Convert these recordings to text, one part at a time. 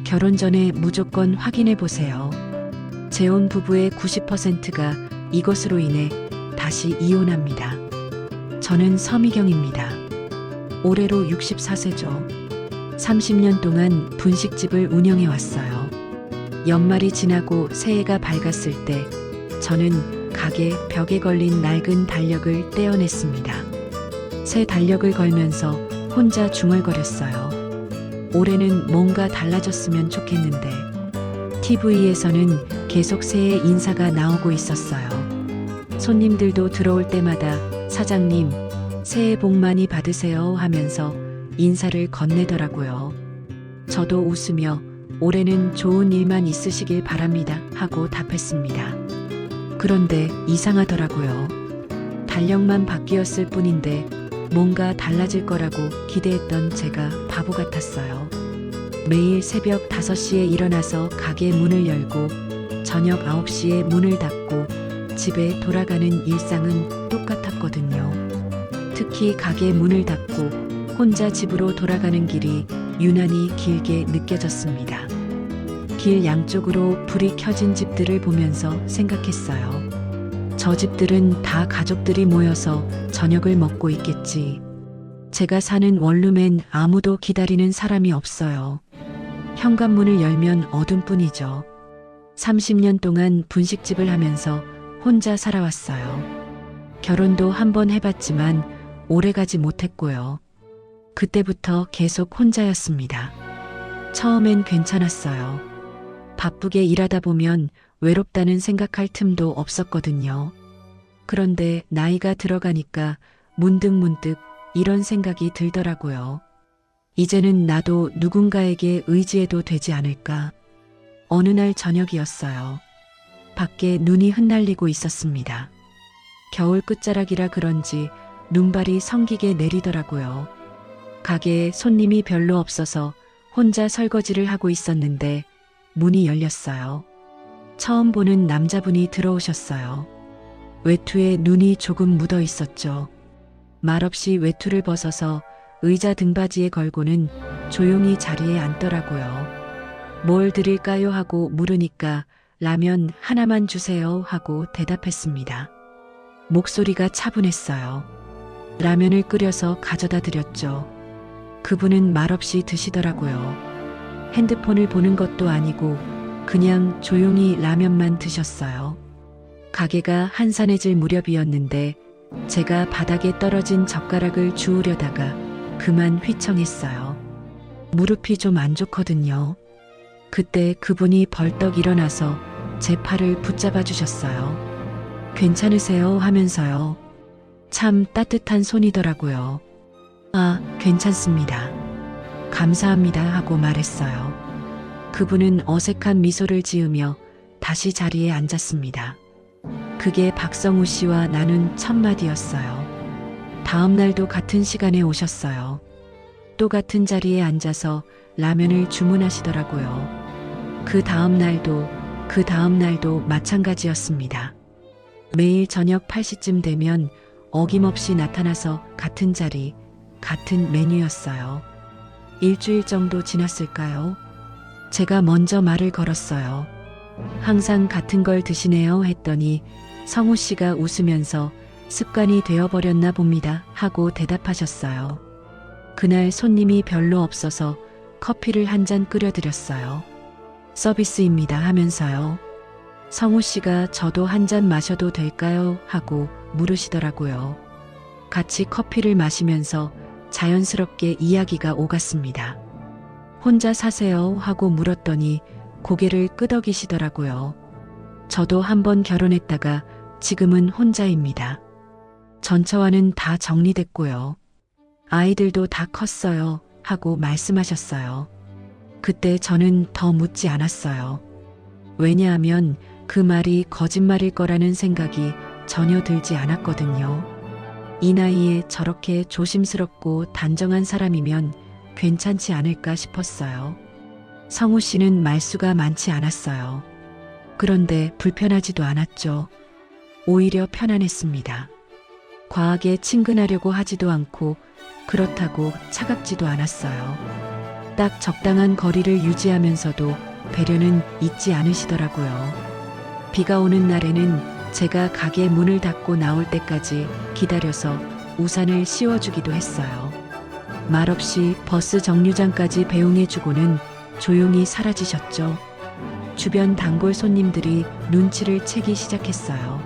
결혼 전에 무조건 확인해 보세요. 재혼 부부의 90%가 이것으로 인해 다시 이혼합니다. 저는 서미경입니다. 올해로 64세죠. 30년 동안 분식집을 운영해 왔어요. 연말이 지나고 새해가 밝았을 때 저는 가게 벽에 걸린 낡은 달력을 떼어냈습니다. 새 달력을 걸면서 혼자 중얼거렸어요. 올해는 뭔가 달라졌으면 좋겠는데 TV에서는 계속 새해 인사가 나오고 있었어요. 손님들도 들어올 때마다 사장님, 새해 복 많이 받으세요 하면서 인사를 건네더라고요. 저도 웃으며 올해는 좋은 일만 있으시길 바랍니다 하고 답했습니다. 그런데 이상하더라고요. 달력만 바뀌었을 뿐인데 뭔가 달라질 거라고 기대했던 제가 바보 같았어요. 매일 새벽 5시에 일어나서 가게 문을 열고 저녁 9시에 문을 닫고 집에 돌아가는 일상은 똑같았거든요. 특히 가게 문을 닫고 혼자 집으로 돌아가는 길이 유난히 길게 느껴졌습니다. 길 양쪽으로 불이 켜진 집들을 보면서 생각했어요. 저 집들은 다 가족들이 모여서 저녁을 먹고 있겠지. 제가 사는 원룸엔 아무도 기다리는 사람이 없어요. 현관문을 열면 어둠뿐이죠. 30년 동안 분식집을 하면서 혼자 살아왔어요. 결혼도 한 번 해봤지만 오래가지 못했고요. 그때부터 계속 혼자였습니다. 처음엔 괜찮았어요. 바쁘게 일하다 보면 외롭다는 생각할 틈도 없었거든요. 그런데 나이가 들어가니까 문득 이런 생각이 들더라고요. 이제는 나도 누군가에게 의지해도 되지 않을까. 어느 날 저녁이었어요. 밖에 눈이 흩날리고 있었습니다. 겨울 끝자락이라 그런지 눈발이 성기게 내리더라고요. 가게에 손님이 별로 없어서 혼자 설거지를 하고 있었는데 문이 열렸어요. 처음 보는 남자분이 들어오셨어요. 외투에 눈이 조금 묻어 있었죠. 말없이 외투를 벗어서 의자 등받이에 걸고는 조용히 자리에 앉더라고요. 뭘 드릴까요 하고 물으니까 라면 하나만 주세요 하고 대답했습니다. 목소리가 차분했어요. 라면을 끓여서 가져다 드렸죠. 그분은 말없이 드시더라고요. 핸드폰을 보는 것도 아니고 그냥 조용히 라면만 드셨어요. 가게가 한산해질 무렵이었는데 제가 바닥에 떨어진 젓가락을 주우려다가 그만 휘청했어요. 무릎이 좀 안 좋거든요. 그때 그분이 벌떡 일어나서 제 팔을 붙잡아 주셨어요. 괜찮으세요 하면서요. 참 따뜻한 손이더라고요. 아, 괜찮습니다. 감사합니다 하고 말했어요. 그분은 어색한 미소를 지으며 다시 자리에 앉았습니다. 그게 박성우 씨와 나눈 첫 마디였어요. 다음 날도 같은 시간에 오셨어요. 또 같은 자리에 앉아서 라면을 주문하시더라고요. 그 다음 날도 마찬가지였습니다. 매일 저녁 8시쯤 되면 어김없이 나타나서 같은 자리, 같은 메뉴였어요. 일주일 정도 지났을까요? 제가 먼저 말을 걸었어요. 항상 같은 걸 드시네요 했더니 성우 씨가 웃으면서 습관이 되어버렸나 봅니다 하고 대답하셨어요. 그날 손님이 별로 없어서 커피를 한 잔 끓여드렸어요. 서비스입니다 하면서요. 성우 씨가 저도 한 잔 마셔도 될까요? 하고 물으시더라고요. 같이 커피를 마시면서 자연스럽게 이야기가 오갔습니다. 혼자 사세요? 하고 물었더니 고개를 끄덕이시더라고요. 저도 한번 결혼했다가 지금은 혼자입니다. 전처와는 다 정리됐고요. 아이들도 다 컸어요. 하고 말씀하셨어요. 그때 저는 더 묻지 않았어요. 왜냐하면 그 말이 거짓말일 거라는 생각이 전혀 들지 않았거든요. 이 나이에 저렇게 조심스럽고 단정한 사람이면 괜찮지 않을까 싶었어요. 성우 씨는 말수가 많지 않았어요. 그런데 불편하지도 않았죠. 오히려 편안했습니다. 과하게 친근하려고 하지도 않고 그렇다고 차갑지도 않았어요. 딱 적당한 거리를 유지하면서도 배려는 잊지 않으시더라고요. 비가 오는 날에는 제가 가게 문을 닫고 나올 때까지 기다려서 우산을 씌워주기도 했어요. 말없이 버스 정류장까지 배웅해주고는 조용히 사라지셨죠. 주변 단골 손님들이 눈치를 채기 시작했어요.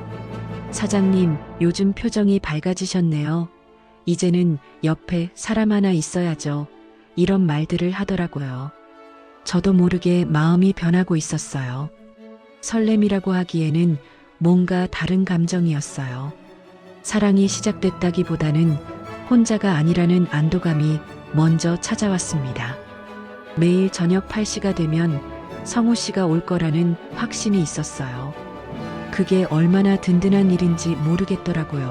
사장님, 요즘 표정이 밝아지셨네요. 이제는 옆에 사람 하나 있어야죠. 이런 말들을 하더라고요. 저도 모르게 마음이 변하고 있었어요. 설렘이라고 하기에는 뭔가 다른 감정이었어요. 사랑이 시작됐다기보다는 혼자가 아니라는 안도감이 먼저 찾아왔습니다. 매일 저녁 8시가 되면 성우 씨가 올 거라는 확신이 있었어요. 그게 얼마나 든든한 일인지 모르겠더라고요.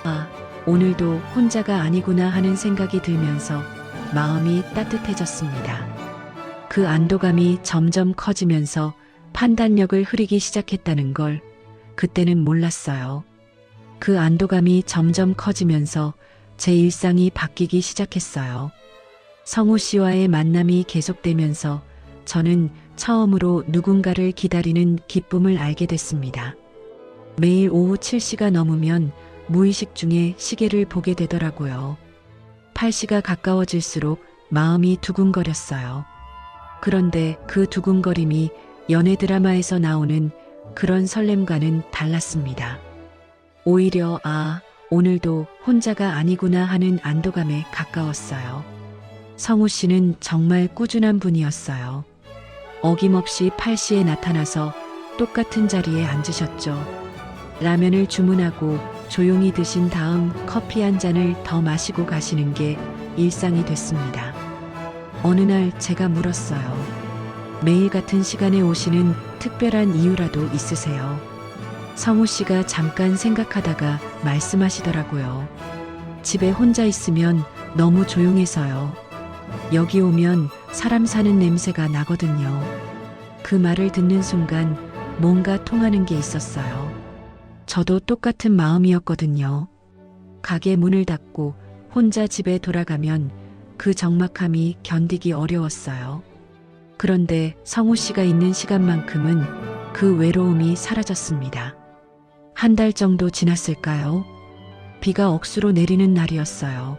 아, 오늘도 혼자가 아니구나 하는 생각이 들면서 마음이 따뜻해졌습니다. 그 안도감이 점점 커지면서 판단력을 흐리기 시작했다는 걸 그때는 몰랐어요. 그 안도감이 점점 커지면서 제 일상이 바뀌기 시작했어요. 성우 씨와의 만남이 계속되면서 저는 처음으로 누군가를 기다리는 기쁨을 알게 됐습니다. 매일 오후 7시가 넘으면 무의식 중에 시계를 보게 되더라고요. 8시가 가까워질수록 마음이 두근거렸어요. 그런데 그 두근거림이 연애 드라마에서 나오는 그런 설렘과는 달랐습니다. 오히려 오늘도 혼자가 아니구나 하는 안도감에 가까웠어요. 성우 씨는 정말 꾸준한 분이었어요. 어김없이 8시에 나타나서 똑같은 자리에 앉으셨죠. 라면을 주문하고 조용히 드신 다음 커피 한 잔을 더 마시고 가시는 게 일상이 됐습니다. 어느 날 제가 물었어요. 매일 같은 시간에 오시는 특별한 이유라도 있으세요? 성우 씨가 잠깐 생각하다가 말씀하시더라고요. 집에 혼자 있으면 너무 조용해서요. 여기 오면 사람 사는 냄새가 나거든요. 그 말을 듣는 순간 뭔가 통하는 게 있었어요. 저도 똑같은 마음이었거든요. 가게 문을 닫고 혼자 집에 돌아가면 그 적막함이 견디기 어려웠어요. 그런데 성우 씨가 있는 시간만큼은 그 외로움이 사라졌습니다. 한 달 정도 지났을까요? 비가 억수로 내리는 날이었어요.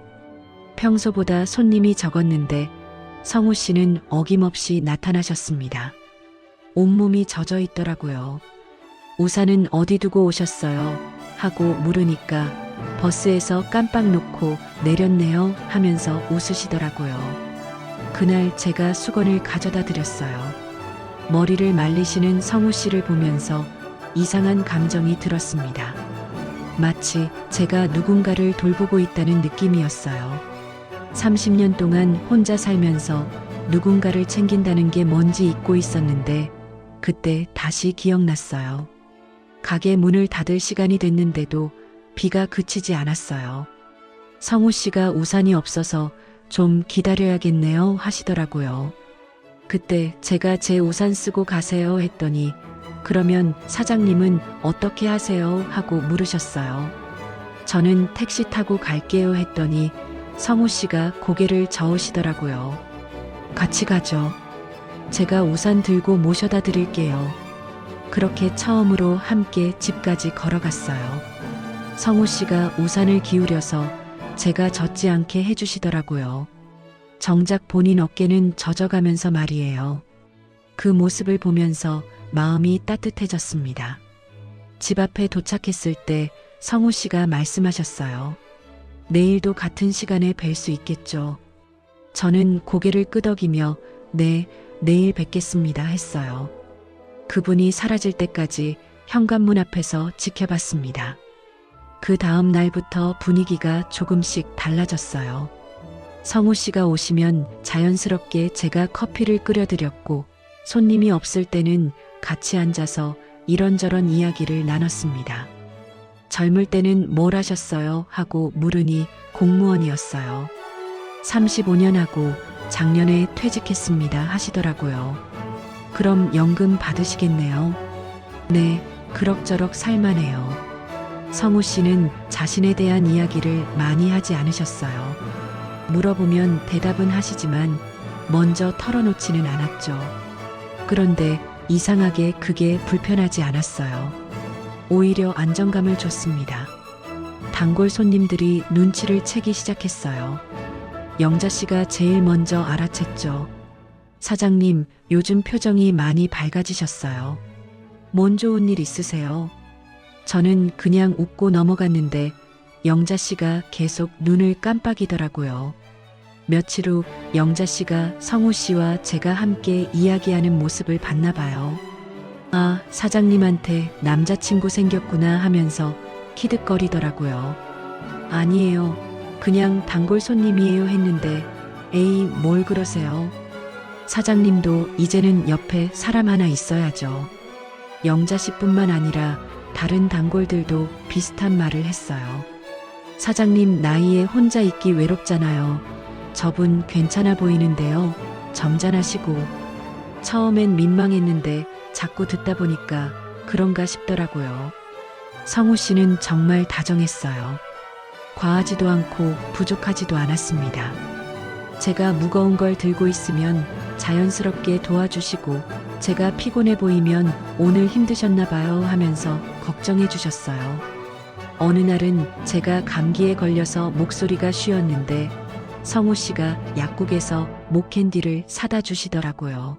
평소보다 손님이 적었는데 성우 씨는 어김없이 나타나셨습니다. 온몸이 젖어 있더라고요. 우산은 어디 두고 오셨어요? 하고 물으니까 버스에서 깜빡 놓고 내렸네요 하면서 웃으시더라고요. 그날 제가 수건을 가져다 드렸어요. 머리를 말리시는 성우 씨를 보면서 이상한 감정이 들었습니다. 마치 제가 누군가를 돌보고 있다는 느낌이었어요. 30년 동안 혼자 살면서 누군가를 챙긴다는 게 뭔지 잊고 있었는데 그때 다시 기억났어요. 가게 문을 닫을 시간이 됐는데도 비가 그치지 않았어요. 성우 씨가 우산이 없어서 좀 기다려야겠네요 하시더라고요. 그때 제가 제 우산 쓰고 가세요 했더니 그러면 사장님은 어떻게 하세요 하고 물으셨어요. 저는 택시 타고 갈게요 했더니 성우 씨가 고개를 저으시더라고요. 같이 가죠. 제가 우산 들고 모셔다 드릴게요. 그렇게 처음으로 함께 집까지 걸어갔어요. 성우 씨가 우산을 기울여서 제가 젖지 않게 해주시더라고요. 정작 본인 어깨는 젖어가면서 말이에요. 그 모습을 보면서 마음이 따뜻해졌습니다. 집 앞에 도착했을 때 성우 씨가 말씀하셨어요. 내일도 같은 시간에 뵐 수 있겠죠. 저는 고개를 끄덕이며 네, 내일 뵙겠습니다 했어요. 그분이 사라질 때까지 현관문 앞에서 지켜봤습니다. 그 다음 날부터 분위기가 조금씩 달라졌어요. 성우 씨가 오시면 자연스럽게 제가 커피를 끓여드렸고 손님이 없을 때는 같이 앉아서 이런저런 이야기를 나눴습니다. 젊을 때는 뭘 하셨어요? 하고 물으니 공무원이었어요. 35년 하고 작년에 퇴직했습니다 하시더라고요. 그럼 연금 받으시겠네요. 네, 그럭저럭 살만해요. 성우 씨는 자신에 대한 이야기를 많이 하지 않으셨어요. 물어보면 대답은 하시지만 먼저 털어놓지는 않았죠. 그런데 이상하게 그게 불편하지 않았어요. 오히려 안정감을 줬습니다. 단골 손님들이 눈치를 채기 시작했어요. 영자 씨가 제일 먼저 알아챘죠. 사장님, 요즘 표정이 많이 밝아지셨어요. 뭔 좋은 일 있으세요? 저는 그냥 웃고 넘어갔는데 영자 씨가 계속 눈을 깜빡이더라고요. 며칠 후 영자 씨가 성우 씨와 제가 함께 이야기하는 모습을 봤나 봐요. 아, 사장님한테 남자친구 생겼구나 하면서 키득거리더라고요. 아니에요. 그냥 단골 손님이에요 했는데 에이, 뭘 그러세요. 사장님도 이제는 옆에 사람 하나 있어야죠. 영자 씨뿐만 아니라 다른 단골들도 비슷한 말을 했어요. 사장님 나이에 혼자 있기 외롭잖아요. 저분 괜찮아 보이는데요. 점잖하시고. 처음엔 민망했는데 자꾸 듣다 보니까 그런가 싶더라고요. 성우 씨는 정말 다정했어요. 과하지도 않고 부족하지도 않았습니다. 제가 무거운 걸 들고 있으면 자연스럽게 도와주시고 제가 피곤해 보이면 오늘 힘드셨나 봐요 하면서 걱정해 주셨어요. 어느 날은 제가 감기에 걸려서 목소리가 쉬었는데 성우 씨가 약국에서 목캔디를 사다 주시더라고요.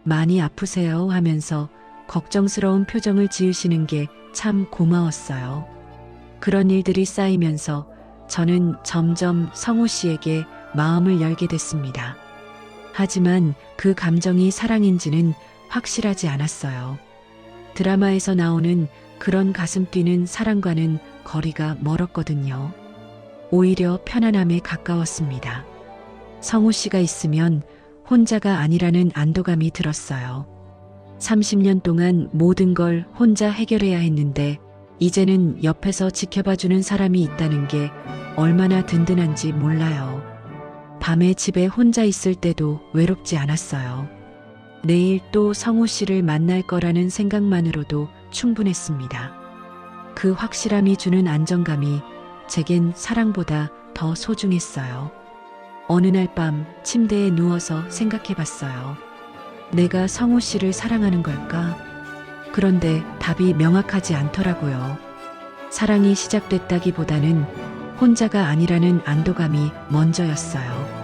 많이 아프세요 하면서 걱정스러운 표정을 지으시는 게 참 고마웠어요. 그런 일들이 쌓이면서 저는 점점 성우 씨에게 마음을 열게 됐습니다. 하지만 그 감정이 사랑인지는 확실하지 않았어요. 드라마에서 나오는 그런 가슴 뛰는 사랑과는 거리가 멀었거든요. 오히려 편안함에 가까웠습니다. 성우 씨가 있으면 혼자가 아니라는 안도감이 들었어요. 30년 동안 모든 걸 혼자 해결해야 했는데 이제는 옆에서 지켜봐주는 사람이 있다는 게 얼마나 든든한지 몰라요. 밤에 집에 혼자 있을 때도 외롭지 않았어요. 내일 또 성우 씨를 만날 거라는 생각만으로도 충분했습니다. 그 확실함이 주는 안정감이 제겐 사랑보다 더 소중했어요. 어느 날 밤 침대에 누워서 생각해 봤어요. 내가 성우 씨를 사랑하는 걸까? 그런데 답이 명확하지 않더라고요. 사랑이 시작됐다기보다는 혼자가 아니라는 안도감이 먼저였어요.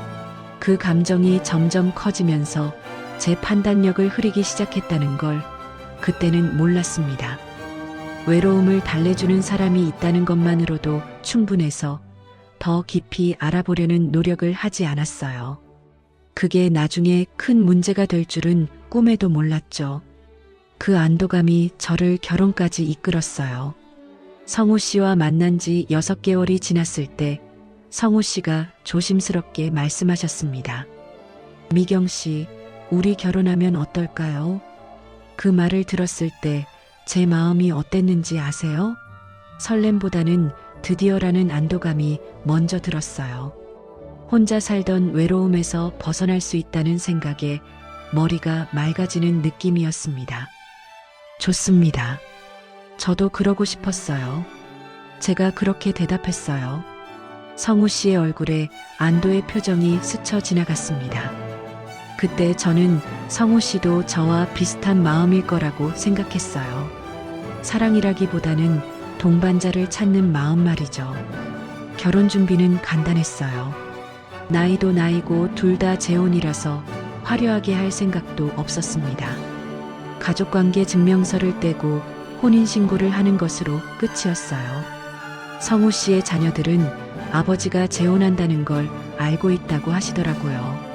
그 감정이 점점 커지면서 제 판단력을 흐리기 시작했다는 걸 그때는 몰랐습니다. 외로움을 달래주는 사람이 있다는 것만으로도 충분해서 더 깊이 알아보려는 노력을 하지 않았어요. 그게 나중에 큰 문제가 될 줄은 꿈에도 몰랐죠. 그 안도감이 저를 결혼까지 이끌었어요. 성우 씨와 만난 지 6개월이 지났을 때 성우 씨가 조심스럽게 말씀하셨습니다. 미경 씨, 우리 결혼하면 어떨까요? 그 말을 들었을 때 제 마음이 어땠는지 아세요? 설렘보다는 드디어라는 안도감이 먼저 들었어요. 혼자 살던 외로움에서 벗어날 수 있다는 생각에 머리가 맑아지는 느낌이었습니다. 좋습니다. 저도 그러고 싶었어요. 제가 그렇게 대답했어요. 성우 씨의 얼굴에 안도의 표정이 스쳐 지나갔습니다. 그때 저는 성우 씨도 저와 비슷한 마음일 거라고 생각했어요. 사랑이라기보다는 동반자를 찾는 마음 말이죠. 결혼 준비는 간단했어요. 나이도 나이고 둘 다 재혼이라서 화려하게 할 생각도 없었습니다. 가족관계 증명서를 떼고 혼인신고를 하는 것으로 끝이었어요. 성우 씨의 자녀들은 아버지가 재혼한다는 걸 알고 있다고 하시더라고요.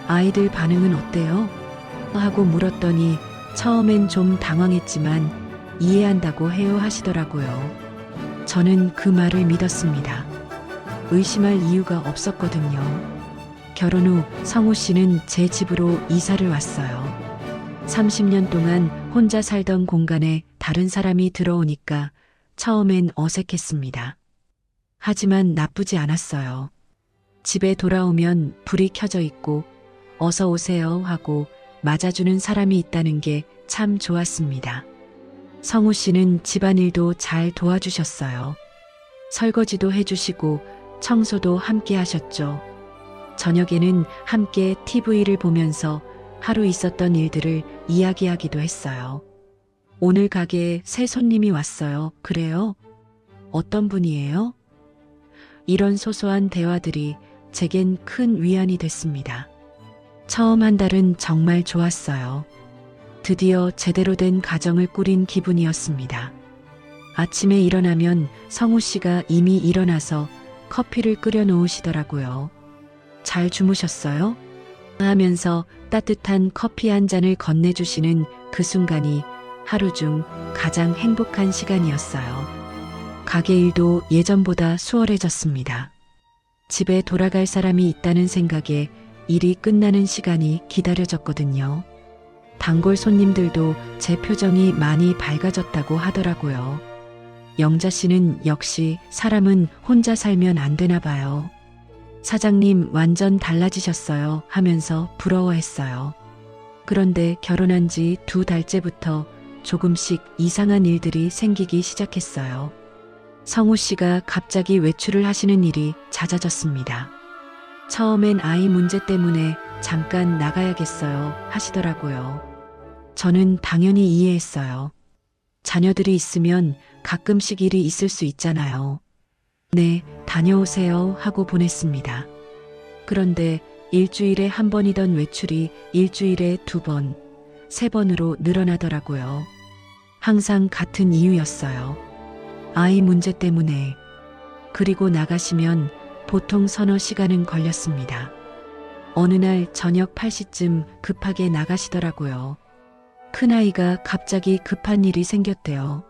아이들 반응은 어때요? 하고 물었더니 처음엔 좀 당황했지만 이해한다고 해요 하시더라고요. 저는 그 말을 믿었습니다. 의심할 이유가 없었거든요. 결혼 후 성우 씨는 제 집으로 이사를 왔어요. 30년 동안 혼자 살던 공간에 다른 사람이 들어오니까 처음엔 어색했습니다. 하지만 나쁘지 않았어요. 집에 돌아오면 불이 켜져 있고 어서 오세요 하고 맞아주는 사람이 있다는 게 참 좋았습니다. 성우 씨는 집안일도 잘 도와주셨어요. 설거지도 해주시고 청소도 함께 하셨죠. 저녁에는 함께 TV를 보면서 하루 있었던 일들을 이야기하기도 했어요. 오늘 가게에 새 손님이 왔어요. 그래요? 어떤 분이에요? 이런 소소한 대화들이 제겐 큰 위안이 됐습니다. 처음 한 달은 정말 좋았어요. 드디어 제대로 된 가정을 꾸린 기분이었습니다. 아침에 일어나면 성우 씨가 이미 일어나서 커피를 끓여 놓으시더라고요. 잘 주무셨어요? 하면서 따뜻한 커피 한 잔을 건네주시는 그 순간이 하루 중 가장 행복한 시간이었어요. 가게 일도 예전보다 수월해졌습니다. 집에 돌아갈 사람이 있다는 생각에 일이 끝나는 시간이 기다려졌거든요. 단골 손님들도 제 표정이 많이 밝아졌다고 하더라고요. 영자 씨는 역시 사람은 혼자 살면 안 되나 봐요. 사장님 완전 달라지셨어요 하면서 부러워했어요. 그런데 결혼한 지 2달째부터 조금씩 이상한 일들이 생기기 시작했어요. 성우 씨가 갑자기 외출을 하시는 일이 잦아졌습니다. 처음엔 아이 문제 때문에 잠깐 나가야겠어요 하시더라고요. 저는 당연히 이해했어요. 자녀들이 있으면 가끔씩 일이 있을 수 있잖아요. 네, 다녀오세요 하고 보냈습니다. 그런데 일주일에 한 번이던 외출이 일주일에 2번, 3번으로 늘어나더라고요. 항상 같은 이유였어요. 아이 문제 때문에. 그리고 나가시면 보통 서너 시간은 걸렸습니다. 어느 날 저녁 8시쯤 급하게 나가시더라고요. 큰아이가 갑자기 급한 일이 생겼대요.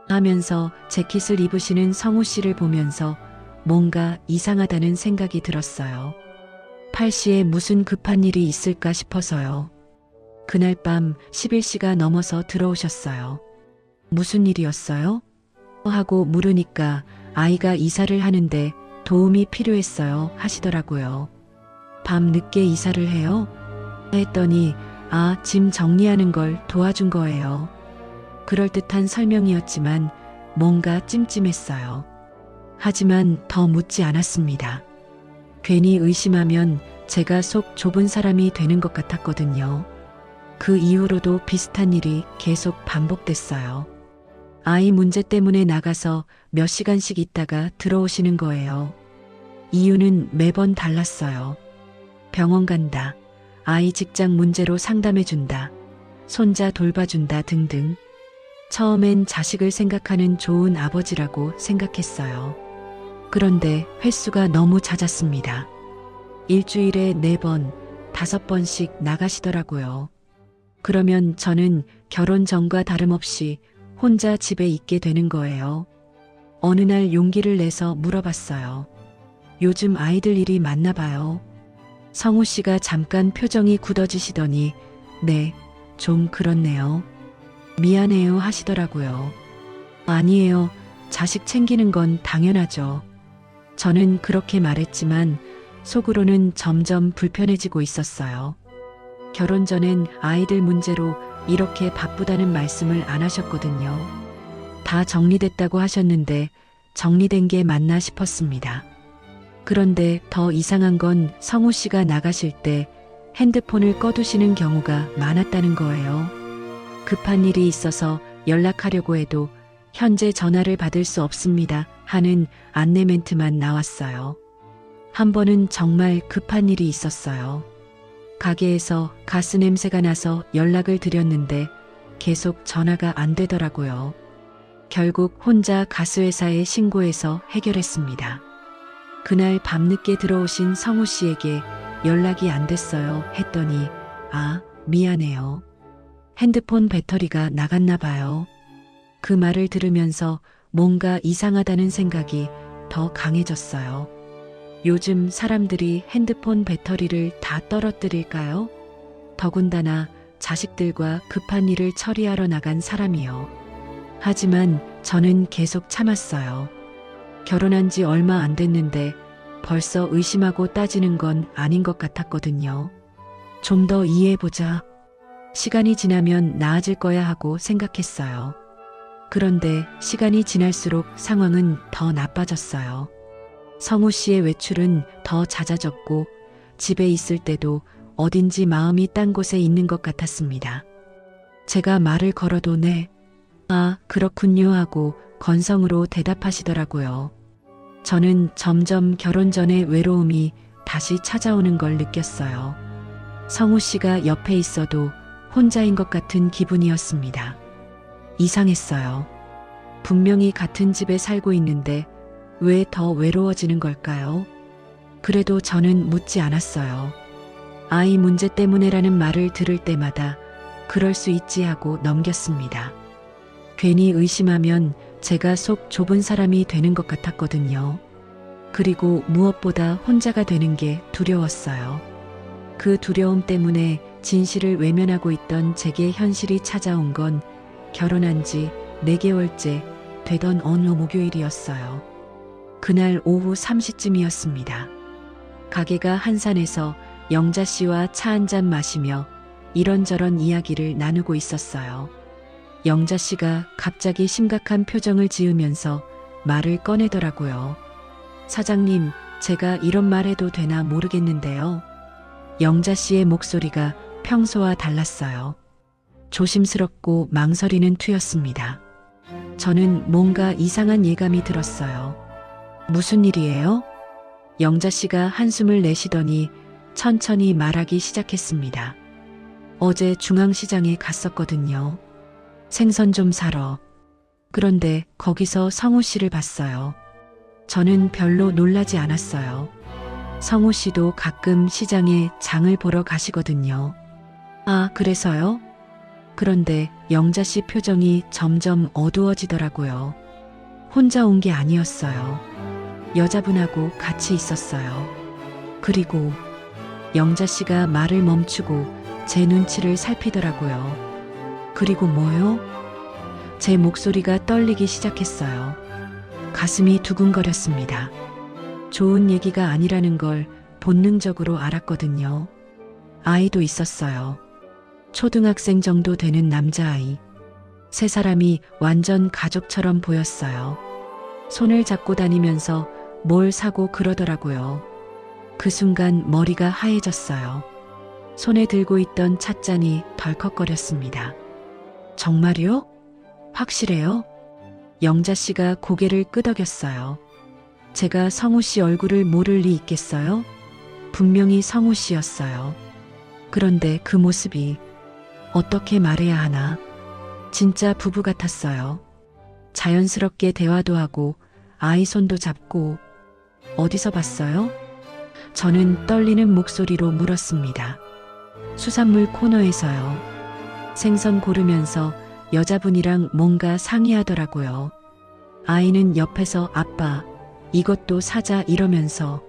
하면서 재킷을 입으시는 성우 씨를 보면서 뭔가 이상하다는 생각이 들었어요. 8시에 무슨 급한 일이 있을까 싶어서요. 그날 밤 11시가 넘어서 들어오셨어요. 무슨 일이었어요? 하고 물으니까 아이가 이사를 하는데 도움이 필요했어요 하시더라고요. 밤 늦게 이사를 해요? 했더니 짐 정리하는 걸 도와준 거예요. 그럴듯한 설명이었지만 뭔가 찜찜했어요. 하지만 더 묻지 않았습니다. 괜히 의심하면 제가 속 좁은 사람이 되는 것 같았거든요. 그 이후로도 비슷한 일이 계속 반복됐어요. 아이 문제 때문에 나가서 몇 시간씩 있다가 들어오시는 거예요. 이유는 매번 달랐어요. 병원 간다. 아이 직장 문제로 상담해준다. 손자 돌봐준다 등등. 처음엔 자식을 생각하는 좋은 아버지라고 생각했어요. 그런데 횟수가 너무 잦았습니다. 일주일에 4번, 5번씩 나가시더라고요. 그러면 저는 결혼 전과 다름없이 혼자 집에 있게 되는 거예요. 어느 날 용기를 내서 물어봤어요. 요즘 아이들 일이 많나 봐요. 성우 씨가 잠깐 표정이 굳어지시더니 네, 좀 그렇네요. 미안해요 하시더라고요. 아니에요. 자식 챙기는 건 당연하죠. 저는 그렇게 말했지만 속으로는 점점 불편해지고 있었어요. 결혼 전엔 아이들 문제로 이렇게 바쁘다는 말씀을 안 하셨거든요. 다 정리됐다고 하셨는데 정리된 게 맞나 싶었습니다. 그런데 더 이상한 건 성우 씨가 나가실 때 핸드폰을 꺼두시는 경우가 많았다는 거예요. 급한 일이 있어서 연락하려고 해도 현재 전화를 받을 수 없습니다 하는 안내 멘트만 나왔어요. 한 번은 정말 급한 일이 있었어요. 가게에서 가스 냄새가 나서 연락을 드렸는데 계속 전화가 안 되더라고요. 결국 혼자 가스회사에 신고해서 해결했습니다. 그날 밤늦게 들어오신 성우 씨에게 연락이 안 됐어요 했더니 미안해요. 핸드폰 배터리가 나갔나 봐요. 그 말을 들으면서 뭔가 이상하다는 생각이 더 강해졌어요. 요즘 사람들이 핸드폰 배터리를 다 떨어뜨릴까요? 더군다나 자식들과 급한 일을 처리하러 나간 사람이요. 하지만 저는 계속 참았어요. 결혼한 지 얼마 안 됐는데 벌써 의심하고 따지는 건 아닌 것 같았거든요. 좀 더 이해해보자. 시간이 지나면 나아질 거야 하고 생각했어요. 그런데 시간이 지날수록 상황은 더 나빠졌어요. 성우 씨의 외출은 더 잦아졌고 집에 있을 때도 어딘지 마음이 딴 곳에 있는 것 같았습니다. 제가 말을 걸어도 네, 아, 그렇군요 하고 건성으로 대답하시더라고요. 저는 점점 결혼 전의 외로움이 다시 찾아오는 걸 느꼈어요. 성우 씨가 옆에 있어도 혼자인 것 같은 기분이었습니다. 이상했어요. 분명히 같은 집에 살고 있는데 왜 더 외로워지는 걸까요? 그래도 저는 묻지 않았어요. 아이 문제 때문에라는 말을 들을 때마다 그럴 수 있지 하고 넘겼습니다. 괜히 의심하면 제가 속 좁은 사람이 되는 것 같았거든요. 그리고 무엇보다 혼자가 되는 게 두려웠어요. 그 두려움 때문에 진실을 외면하고 있던 제게 현실이 찾아온 건 결혼한 지 4개월째 되던 어느 목요일이었어요. 그날 오후 3시쯤이었습니다. 가게가 한산해서 영자 씨와 차 한잔 마시며 이런저런 이야기를 나누고 있었어요. 영자 씨가 갑자기 심각한 표정을 지으면서 말을 꺼내더라고요. 사장님, 제가 이런 말 해도 되나 모르겠는데요. 영자 씨의 목소리가 평소와 달랐어요. 조심스럽고 망설이는 투였습니다. 저는 뭔가 이상한 예감이 들었어요. 무슨 일이에요? 영자 씨가 한숨을 내쉬더니 천천히 말하기 시작했습니다. 어제 중앙시장에 갔었거든요. 생선 좀 사러. 그런데 거기서 성우 씨를 봤어요. 저는 별로 놀라지 않았어요. 성우 씨도 가끔 시장에 장을 보러 가시거든요. 아, 그래서요? 그런데 영자 씨 표정이 점점 어두워지더라고요. 혼자 온 게 아니었어요. 여자분하고 같이 있었어요. 그리고 영자 씨가 말을 멈추고 제 눈치를 살피더라고요. 그리고 뭐요? 제 목소리가 떨리기 시작했어요. 가슴이 두근거렸습니다. 좋은 얘기가 아니라는 걸 본능적으로 알았거든요. 아이도 있었어요. 초등학생 정도 되는 남자아이. 세 사람이 완전 가족처럼 보였어요. 손을 잡고 다니면서 뭘 사고 그러더라고요. 그 순간 머리가 하얘졌어요. 손에 들고 있던 찻잔이 덜컥거렸습니다. 정말요? 확실해요? 영자 씨가 고개를 끄덕였어요. 제가 성우 씨 얼굴을 모를 리 있겠어요? 분명히 성우 씨였어요. 그런데 그 모습이 어떻게 말해야 하나? 진짜 부부 같았어요. 자연스럽게 대화도 하고 아이 손도 잡고. 어디서 봤어요? 저는 떨리는 목소리로 물었습니다. 수산물 코너에서요. 생선 고르면서 여자분이랑 뭔가 상의하더라고요. 아이는 옆에서 아빠, 이것도 사자 이러면서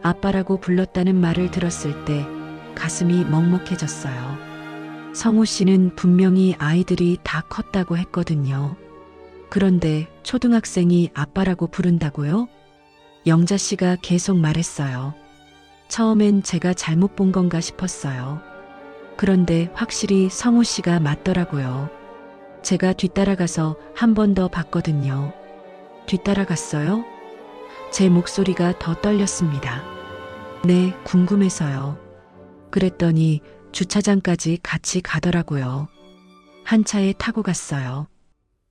아빠라고 불렀다는 말을 들었을 때 가슴이 먹먹해졌어요. 성우 씨는 분명히 아이들이 다 컸다고 했거든요. 그런데 초등학생이 아빠라고 부른다고요? 영자 씨가 계속 말했어요. 처음엔 제가 잘못 본 건가 싶었어요. 그런데 확실히 성우 씨가 맞더라고요. 제가 뒤따라가서 한 번 더 봤거든요. 뒤따라갔어요? 제 목소리가 더 떨렸습니다. 네, 궁금해서요. 그랬더니 주차장까지 같이 가더라고요. 한 차에 타고 갔어요.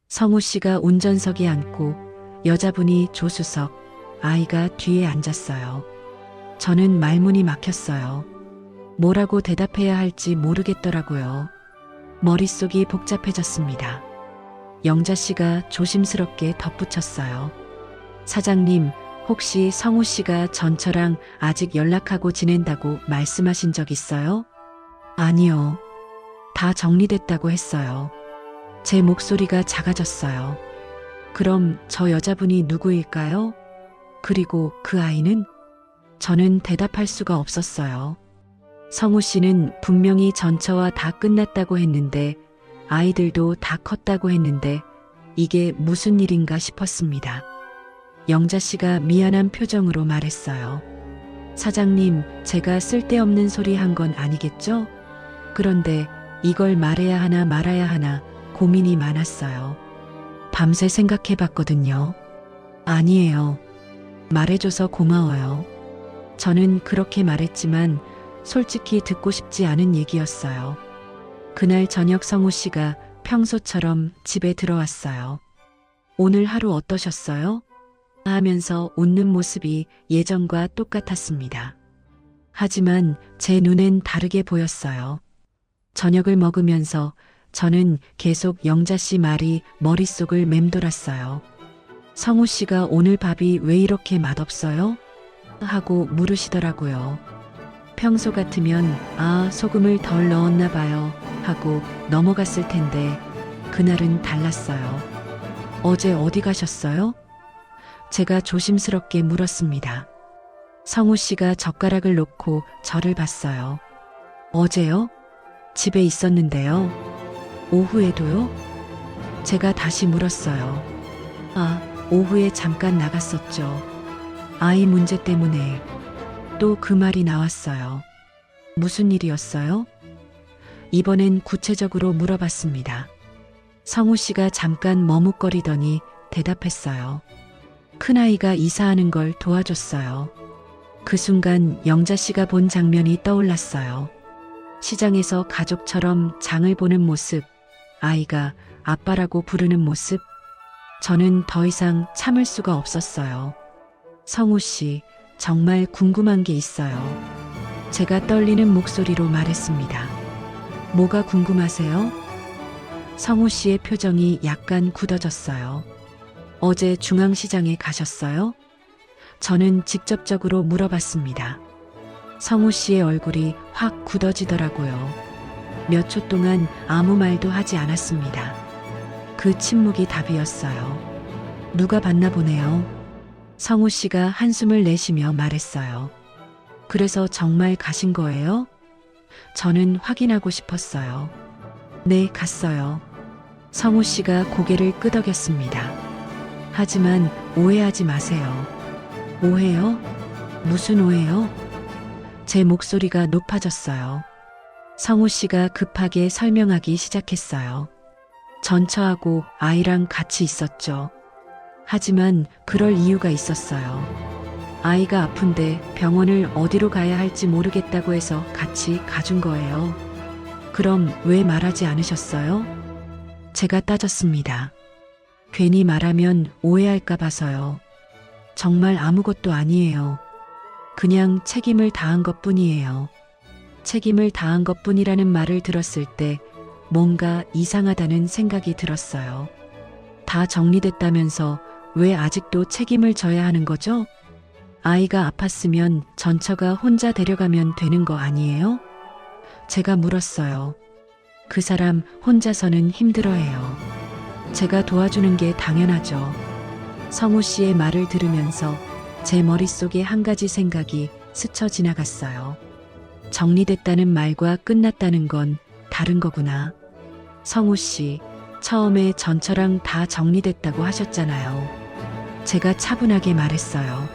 성우 씨가 운전석에 앉고 여자분이 조수석, 아이가 뒤에 앉았어요. 저는 말문이 막혔어요. 뭐라고 대답해야 할지 모르겠더라고요. 머릿속이 복잡해졌습니다. 영자 씨가 조심스럽게 덧붙였어요. 사장님, 혹시 성우 씨가 전처랑 아직 연락하고 지낸다고 말씀하신 적 있어요? 아니요. 다 정리됐다고 했어요. 제 목소리가 작아졌어요. 그럼 저 여자분이 누구일까요? 그리고 그 아이는? 저는 대답할 수가 없었어요. 성우 씨는 분명히 전처와 다 끝났다고 했는데 아이들도 다 컸다고 했는데 이게 무슨 일인가 싶었습니다. 영자 씨가 미안한 표정으로 말했어요. 사장님, 제가 쓸데없는 소리 한 건 아니겠죠? 그런데 이걸 말해야 하나 말아야 하나 고민이 많았어요. 밤새 생각해 봤거든요. 아니에요. 말해줘서 고마워요. 저는 그렇게 말했지만 솔직히 듣고 싶지 않은 얘기였어요. 그날 저녁 성우 씨가 평소처럼 집에 들어왔어요. 오늘 하루 어떠셨어요? 하면서 웃는 모습이 예전과 똑같았습니다. 하지만 제 눈엔 다르게 보였어요. 저녁을 먹으면서 저는 계속 영자 씨 말이 머릿속을 맴돌았어요. 성우 씨가 오늘 밥이 왜 이렇게 맛없어요? 하고 물으시더라고요. 평소 같으면 소금을 덜 넣었나 봐요 하고 넘어갔을 텐데 그날은 달랐어요. 어제 어디 가셨어요? 제가 조심스럽게 물었습니다. 성우 씨가 젓가락을 놓고 저를 봤어요. 어제요? 집에 있었는데요. 오후에도요? 제가 다시 물었어요. 오후에 잠깐 나갔었죠. 아이 문제 때문에. 또 그 말이 나왔어요. 무슨 일이었어요? 이번엔 구체적으로 물어봤습니다. 성우 씨가 잠깐 머뭇거리더니 대답했어요. 큰아이가 이사하는 걸 도와줬어요. 그 순간 영자 씨가 본 장면이 떠올랐어요. 시장에서 가족처럼 장을 보는 모습, 아이가 아빠라고 부르는 모습. 저는 더 이상 참을 수가 없었어요. 성우 씨, 정말 궁금한 게 있어요. 제가 떨리는 목소리로 말했습니다. 뭐가 궁금하세요? 성우 씨의 표정이 약간 굳어졌어요. 어제 중앙시장에 가셨어요? 저는 직접적으로 물어봤습니다. 성우 씨의 얼굴이 확 굳어지더라고요. 몇 초 동안 아무 말도 하지 않았습니다. 그 침묵이 답이었어요. 누가 봤나 보네요. 성우 씨가 한숨을 내쉬며 말했어요. 그래서 정말 가신 거예요? 저는 확인하고 싶었어요. 네, 갔어요. 성우 씨가 고개를 끄덕였습니다. 하지만 오해하지 마세요. 오해요? 무슨 오해요? 제 목소리가 높아졌어요. 성우 씨가 급하게 설명하기 시작했어요. 전처하고 아이랑 같이 있었죠. 하지만 그럴 이유가 있었어요. 아이가 아픈데 병원을 어디로 가야 할지 모르겠다고 해서 같이 가준 거예요. 그럼 왜 말하지 않으셨어요? 제가 따졌습니다. 괜히 말하면 오해할까 봐서요. 정말 아무것도 아니에요. 그냥 책임을 다한 것뿐이에요. 책임을 다한 것뿐이라는 말을 들었을 때 뭔가 이상하다는 생각이 들었어요. 다 정리됐다면서 왜 아직도 책임을 져야 하는 거죠? 아이가 아팠으면 전처가 혼자 데려가면 되는 거 아니에요? 제가 물었어요. 그 사람 혼자서는 힘들어해요. 제가 도와주는 게 당연하죠. 성우 씨의 말을 들으면서 제 머릿속에 한 가지 생각이 스쳐 지나갔어요. 정리됐다는 말과 끝났다는 건 다른 거구나. 성우 씨, 처음에 전처랑 다 정리됐다고 하셨잖아요. 제가 차분하게 말했어요.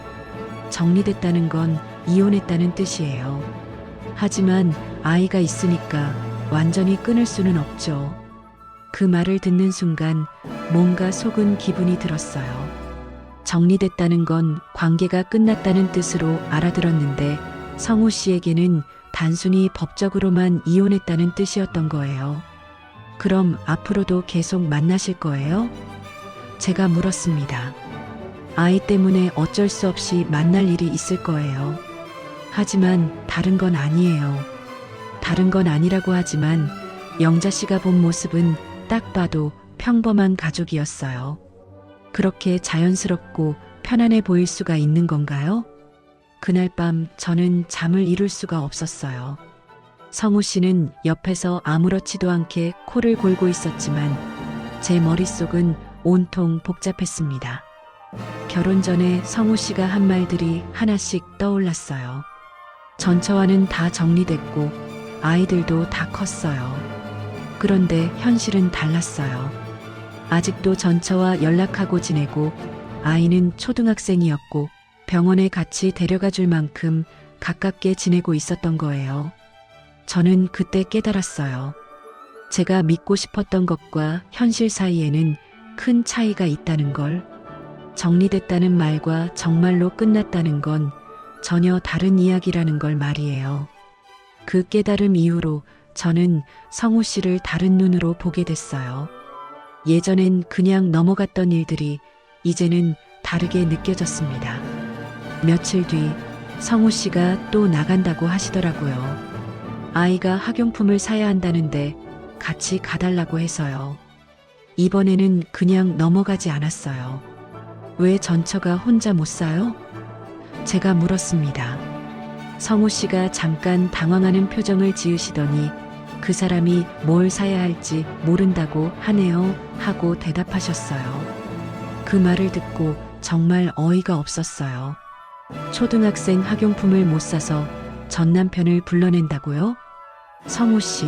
정리됐다는 건 이혼했다는 뜻이에요. 하지만 아이가 있으니까 완전히 끊을 수는 없죠. 그 말을 듣는 순간 뭔가 속은 기분이 들었어요. 정리됐다는 건 관계가 끝났다는 뜻으로 알아들었는데 성우 씨에게는 단순히 법적으로만 이혼했다는 뜻이었던 거예요. 그럼 앞으로도 계속 만나실 거예요? 제가 물었습니다. 아이 때문에 어쩔 수 없이 만날 일이 있을 거예요. 하지만 다른 건 아니에요. 다른 건 아니라고 하지만 영자 씨가 본 모습은 딱 봐도 평범한 가족이었어요. 그렇게 자연스럽고 편안해 보일 수가 있는 건가요? 그날 밤 저는 잠을 이룰 수가 없었어요. 성우 씨는 옆에서 아무렇지도 않게 코를 골고 있었지만 제 머릿속은 온통 복잡했습니다. 결혼 전에 성우 씨가 한 말들이 하나씩 떠올랐어요. 전처와는 다 정리됐고 아이들도 다 컸어요. 그런데 현실은 달랐어요. 아직도 전처와 연락하고 지내고 아이는 초등학생이었고 병원에 같이 데려가 줄 만큼 가깝게 지내고 있었던 거예요. 저는 그때 깨달았어요. 제가 믿고 싶었던 것과 현실 사이에는 큰 차이가 있다는 걸. 정리됐다는 말과 정말로 끝났다는 건 전혀 다른 이야기라는 걸 말이에요. 그 깨달음 이후로 저는 성우 씨를 다른 눈으로 보게 됐어요. 예전엔 그냥 넘어갔던 일들이 이제는 다르게 느껴졌습니다. 며칠 뒤 성우 씨가 또 나간다고 하시더라고요. 아이가 학용품을 사야 한다는데 같이 가달라고 해서요. 이번에는 그냥 넘어가지 않았어요. 왜 전처가 혼자 못 사요? 제가 물었습니다. 성우 씨가 잠깐 당황하는 표정을 지으시더니 그 사람이 뭘 사야 할지 모른다고 하네요 하고 대답하셨어요. 그 말을 듣고 정말 어이가 없었어요. 초등학생 학용품을 못 사서 전 남편을 불러낸다고요? 성우 씨,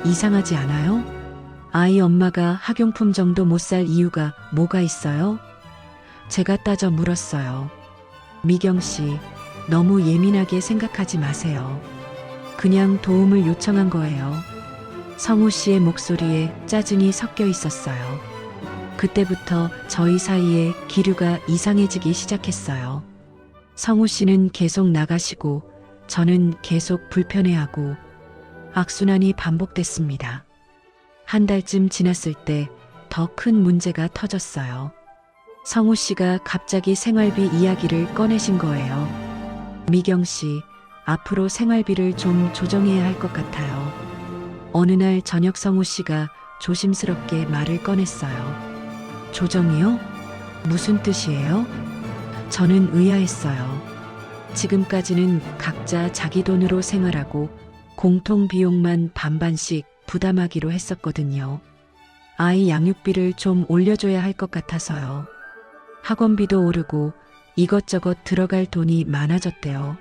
이상하지 않아요? 아이 엄마가 학용품 정도 못 살 이유가 뭐가 있어요? 제가 따져 물었어요. 미경 씨, 너무 예민하게 생각하지 마세요. 그냥 도움을 요청한 거예요. 성우 씨의 목소리에 짜증이 섞여 있었어요. 그때부터 저희 사이에 기류가 이상해지기 시작했어요. 성우 씨는 계속 나가시고 저는 계속 불편해하고 악순환이 반복됐습니다. 한 달쯤 지났을 때 더 큰 문제가 터졌어요. 성우 씨가 갑자기 생활비 이야기를 꺼내신 거예요. 미경 씨, 앞으로 생활비를 좀 조정해야 할 것 같아요. 어느 날 저녁 성우 씨가 조심스럽게 말을 꺼냈어요. 조정이요? 무슨 뜻이에요? 저는 의아했어요. 지금까지는 각자 자기 돈으로 생활하고 공통 비용만 반반씩 부담하기로 했었거든요. 아이 양육비를 좀 올려줘야 할 것 같아서요. 학원비도 오르고 이것저것 들어갈 돈이 많아졌대요.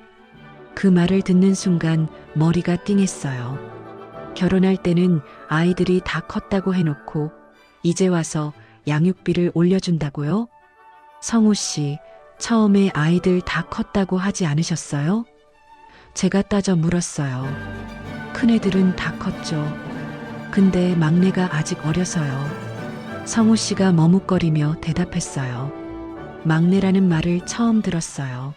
그 말을 듣는 순간 머리가 띵했어요. 결혼할 때는 아이들이 다 컸다고 해놓고 이제 와서 양육비를 올려준다고요? 성우 씨, 처음에 아이들 다 컸다고 하지 않으셨어요? 제가 따져 물었어요. 큰애들은 다 컸죠. 근데 막내가 아직 어려서요. 성우 씨가 머뭇거리며 대답했어요. 막내라는 말을 처음 들었어요.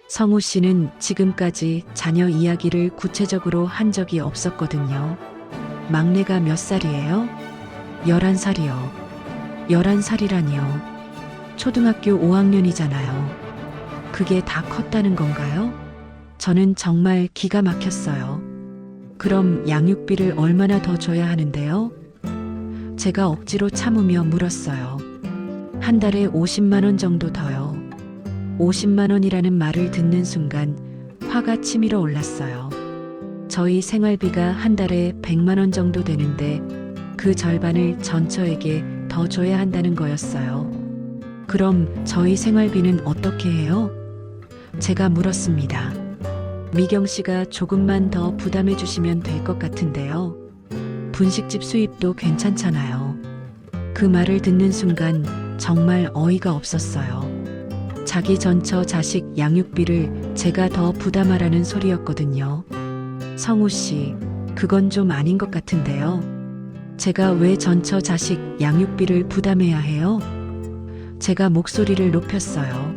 성우 씨는 지금까지 자녀 이야기를 구체적으로 한 적이 없었거든요. 막내가 몇 살이에요? 11살이요. 11살이라니요. 초등학교 5학년이잖아요. 그게 다 컸다는 건가요? 저는 정말 기가 막혔어요. 그럼 양육비를 얼마나 더 줘야 하는데요? 제가 억지로 참으며 물었어요. 한 달에 50만 원 정도 더요. 50만 원이라는 말을 듣는 순간 화가 치밀어 올랐어요. 저희 생활비가 한 달에 100만 원 정도 되는데 그 절반을 전처에게 더 줘야 한다는 거였어요. 그럼 저희 생활비는 어떻게 해요? 제가 물었습니다. 미경 씨가 조금만 더 부담해 주시면 될 것 같은데요. 분식집 수입도 괜찮잖아요. 그 말을 듣는 순간 정말 어이가 없었어요. 자기 전처 자식 양육비를 제가 더 부담하라는 소리였거든요. 성우 씨, 그건 좀 아닌 것 같은데요. 제가 왜 전처 자식 양육비를 부담해야 해요? 제가 목소리를 높였어요.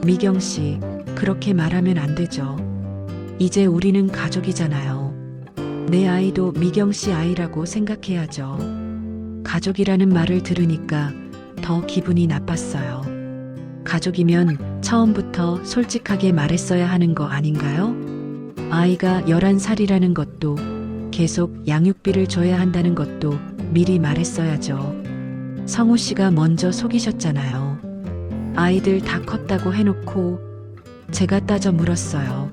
미경 씨, 그렇게 말하면 안 되죠. 이제 우리는 가족이잖아요. 내 아이도 미경 씨 아이라고 생각해야죠. 가족이라는 말을 들으니까 더 기분이 나빴어요. 가족이면 처음부터 솔직하게 말했어야 하는 거 아닌가요? 아이가 11살이라는 것도 계속 양육비를 줘야 한다는 것도 미리 말했어야죠. 성우 씨가 먼저 속이셨잖아요. 아이들 다 컸다고 해놓고 제가 따져 물었어요.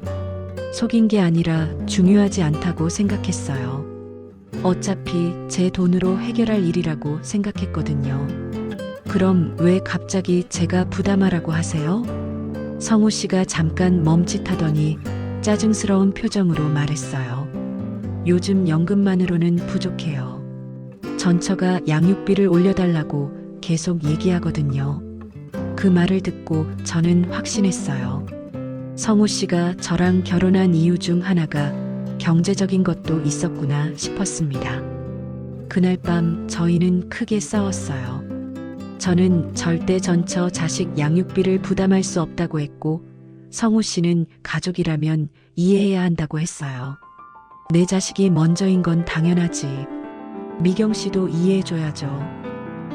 속인 게 아니라 중요하지 않다고 생각했어요. 어차피 제 돈으로 해결할 일이라고 생각했거든요. 그럼 왜 갑자기 제가 부담하라고 하세요? 성우 씨가 잠깐 멈칫하더니 짜증스러운 표정으로 말했어요. 요즘 연금만으로는 부족해요. 전처가 양육비를 올려달라고 계속 얘기하거든요. 그 말을 듣고 저는 확신했어요. 성우 씨가 저랑 결혼한 이유 중 하나가 경제적인 것도 있었구나 싶었습니다. 그날 밤 저희는 크게 싸웠어요. 저는 절대 전처 자식 양육비를 부담할 수 없다고 했고 성우 씨는 가족이라면 이해해야 한다고 했어요. 내 자식이 먼저인 건 당연하지. 미경 씨도 이해해줘야죠.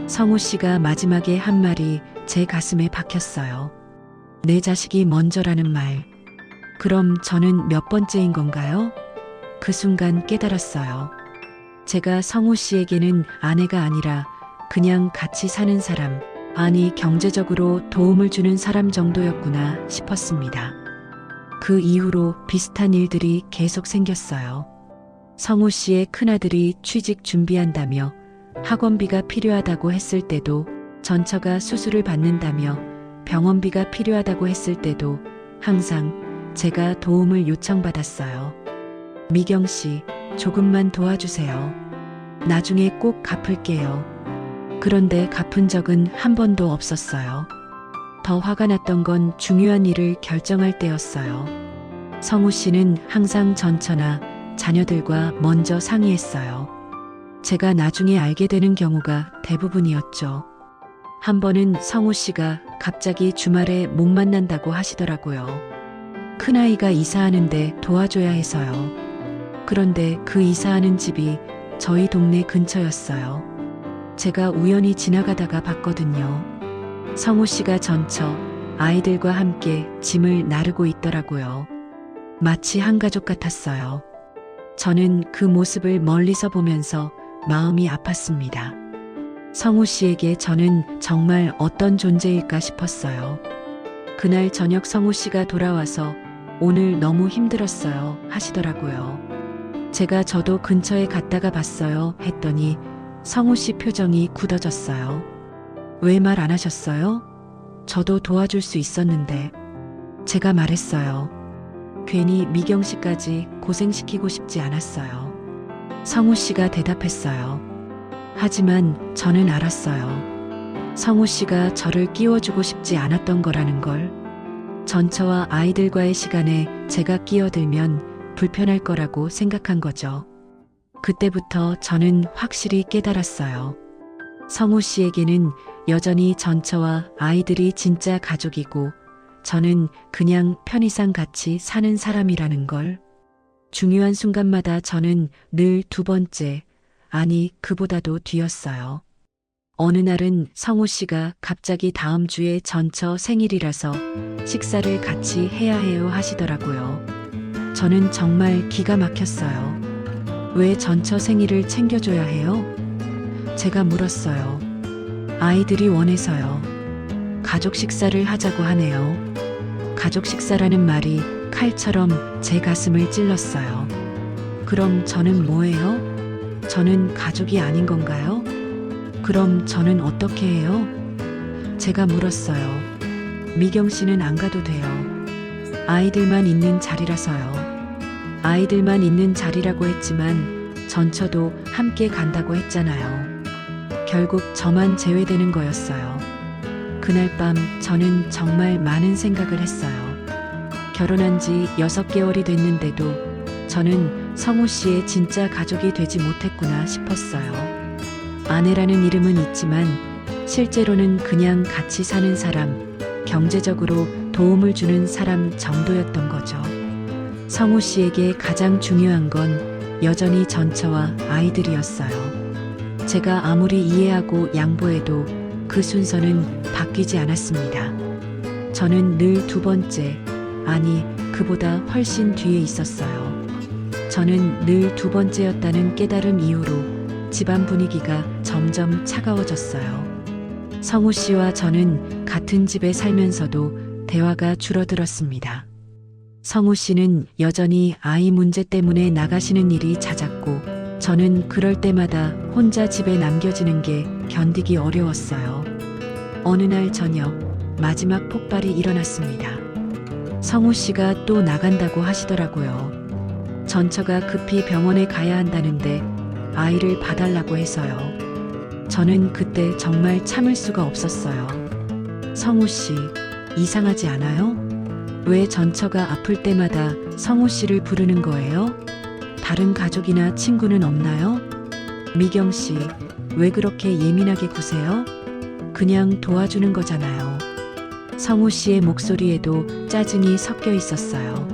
성우 씨가 마지막에 한 말이 제 가슴에 박혔어요. 내 자식이 먼저라는 말. 그럼 저는 몇 번째인 건가요? 그 순간 깨달았어요. 제가 성우 씨에게는 아내가 아니라 그냥 같이 사는 사람, 아니 경제적으로 도움을 주는 사람 정도였구나 싶었습니다. 그 이후로 비슷한 일들이 계속 생겼어요. 성우 씨의 큰아들이 취직 준비한다며 학원비가 필요하다고 했을 때도, 전처가 수술을 받는다며 병원비가 필요하다고 했을 때도 항상 제가 도움을 요청받았어요. 미경 씨, 조금만 도와주세요. 나중에 꼭 갚을게요. 그런데 갚은 적은 한 번도 없었어요. 더 화가 났던 건 중요한 일을 결정할 때였어요. 성우 씨는 항상 전처나 자녀들과 먼저 상의했어요. 제가 나중에 알게 되는 경우가 대부분이었죠. 한 번은 성우 씨가 갑자기 주말에 못 만난다고 하시더라고요. 큰아이가 이사하는데 도와줘야 해서요. 그런데 그 이사하는 집이 저희 동네 근처였어요. 제가 우연히 지나가다가 봤거든요. 성우 씨가 전처 아이들과 함께 짐을 나르고 있더라고요. 마치 한 가족 같았어요. 저는 그 모습을 멀리서 보면서 마음이 아팠습니다. 성우 씨에게 저는 정말 어떤 존재일까 싶었어요. 그날 저녁 성우 씨가 돌아와서 오늘 너무 힘들었어요 하시더라고요. 제가 저도 근처에 갔다가 봤어요 했더니 성우 씨 표정이 굳어졌어요. 왜 말 안 하셨어요? 저도 도와줄 수 있었는데. 제가 말했어요. 괜히 미경 씨까지 고생시키고 싶지 않았어요. 성우 씨가 대답했어요. 하지만 저는 알았어요. 성우 씨가 저를 끼워주고 싶지 않았던 거라는 걸. 전처와 아이들과의 시간에 제가 끼어들면 불편할 거라고 생각한 거죠. 그때부터 저는 확실히 깨달았어요. 성우 씨에게는 여전히 전처와 아이들이 진짜 가족이고 저는 그냥 편의상 같이 사는 사람이라는 걸. 중요한 순간마다 저는 늘 두 번째, 아니 그보다도 뒤였어요. 어느 날은 성우 씨가 갑자기 다음 주에 전처 생일이라서 식사를 같이 해야 해요 하시더라고요. 저는 정말 기가 막혔어요. 왜 전처 생일을 챙겨줘야 해요? 제가 물었어요. 아이들이 원해서요. 가족 식사를 하자고 하네요. 가족 식사라는 말이 칼처럼 제 가슴을 찔렀어요. 그럼 저는 뭐예요? 저는 가족이 아닌 건가요? 그럼 저는 어떻게 해요? 제가 물었어요. 미경 씨는 안 가도 돼요. 아이들만 있는 자리라서요. 아이들만 있는 자리라고 했지만 전처도 함께 간다고 했잖아요. 결국 저만 제외되는 거였어요. 그날 밤 저는 정말 많은 생각을 했어요. 결혼한 지 6개월이 됐는데도 저는 성우 씨의 진짜 가족이 되지 못했구나 싶었어요. 아내라는 이름은 있지만 실제로는 그냥 같이 사는 사람, 경제적으로 도움을 주는 사람 정도였던 거죠. 성우 씨에게 가장 중요한 건 여전히 전처와 아이들이었어요. 제가 아무리 이해하고 양보해도 그 순서는 바뀌지 않았습니다. 저는 늘 두 번째, 아니 그보다 훨씬 뒤에 있었어요. 저는 늘 두 번째였다는 깨달음 이후로 집안 분위기가 점점 차가워졌어요. 성우 씨와 저는 같은 집에 살면서도 대화가 줄어들었습니다. 성우 씨는 여전히 아이 문제 때문에 나가시는 일이 잦았고 저는 그럴 때마다 혼자 집에 남겨지는 게 견디기 어려웠어요. 어느 날 저녁 마지막 폭발이 일어났습니다. 성우 씨가 또 나간다고 하시더라고요. 전처가 급히 병원에 가야 한다는데 아이를 봐달라고 해서요. 저는 그때 정말 참을 수가 없었어요. 성우 씨, 이상하지 않아요? 왜 전처가 아플 때마다 성우 씨를 부르는 거예요? 다른 가족이나 친구는 없나요? 미경 씨, 왜 그렇게 예민하게 구세요? 그냥 도와주는 거잖아요. 성우 씨의 목소리에도 짜증이 섞여 있었어요.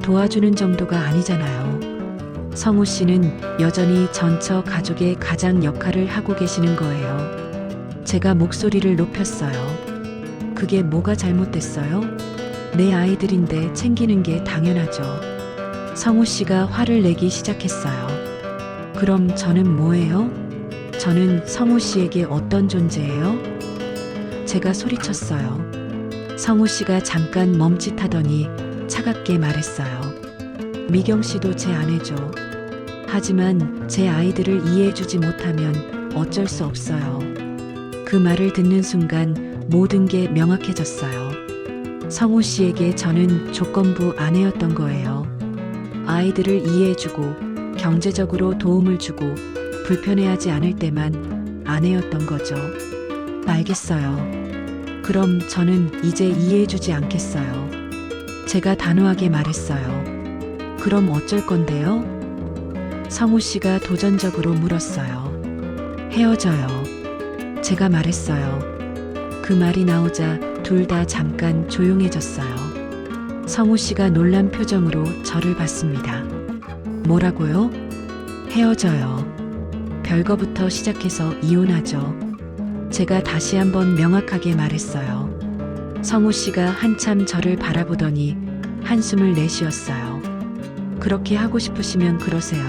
도와주는 정도가 아니잖아요. 성우 씨는 여전히 전처 가족의 가장 역할을 하고 계시는 거예요. 제가 목소리를 높였어요. 그게 뭐가 잘못됐어요? 내 아이들인데 챙기는 게 당연하죠. 성우 씨가 화를 내기 시작했어요. 그럼 저는 뭐예요? 저는 성우 씨에게 어떤 존재예요? 제가 소리쳤어요. 성우 씨가 잠깐 멈칫하더니 차갑게 말했어요. 미경 씨도 제 아내죠. 하지만 제 아이들을 이해해주지 못하면 어쩔 수 없어요. 그 말을 듣는 순간 모든 게 명확해졌어요. 성우 씨에게 저는 조건부 아내였던 거예요. 아이들을 이해해주고 경제적으로 도움을 주고 불편해하지 않을 때만 아내였던 거죠. 알겠어요. 그럼 저는 이제 이해해주지 않겠어요. 제가 단호하게 말했어요. 그럼 어쩔 건데요? 성우 씨가 도전적으로 물었어요. 헤어져요. 제가 말했어요. 그 말이 나오자 둘 다 잠깐 조용해졌어요. 성우 씨가 놀란 표정으로 저를 봤습니다. 뭐라고요? 헤어져요. 별거부터 시작해서 이혼하죠. 제가 다시 한번 명확하게 말했어요. 성우 씨가 한참 저를 바라보더니 한숨을 내쉬었어요. 그렇게 하고 싶으시면 그러세요.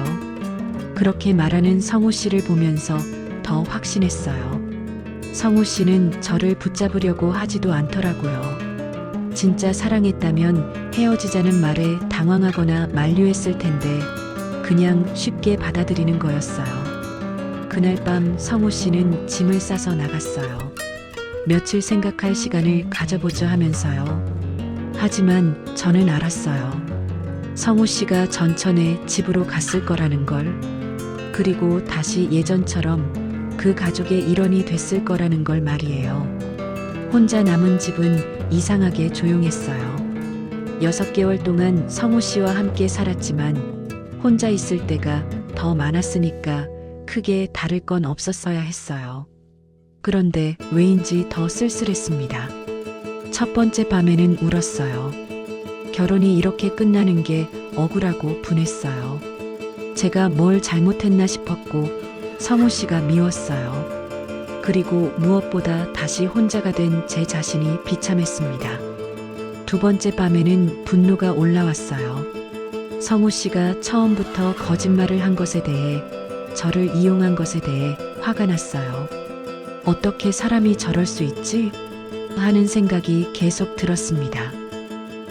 그렇게 말하는 성우 씨를 보면서 더 확신했어요. 성우 씨는 저를 붙잡으려고 하지도 않더라고요. 진짜 사랑했다면 헤어지자는 말에 당황하거나 만류했을 텐데 그냥 쉽게 받아들이는 거였어요. 그날 밤 성우 씨는 짐을 싸서 나갔어요. 며칠 생각할 시간을 가져보자 하면서요. 하지만 저는 알았어요. 성우 씨가 전천에 집으로 갔을 거라는 걸, 그리고 다시 예전처럼 그 가족의 일원이 됐을 거라는 걸 말이에요. 혼자 남은 집은 이상하게 조용했어요. 6개월 동안 성우 씨와 함께 살았지만 혼자 있을 때가 더 많았으니까 크게 다를 건 없었어야 했어요. 그런데 왜인지 더 쓸쓸했습니다. 첫 번째 밤에는 울었어요. 결혼이 이렇게 끝나는 게 억울하고 분했어요. 제가 뭘 잘못했나 싶었고 성우 씨가 미웠어요. 그리고 무엇보다 다시 혼자가 된 제 자신이 비참했습니다. 두 번째 밤에는 분노가 올라왔어요. 성우 씨가 처음부터 거짓말을 한 것에 대해, 저를 이용한 것에 대해 화가 났어요. 어떻게 사람이 저럴 수 있지? 하는 생각이 계속 들었습니다.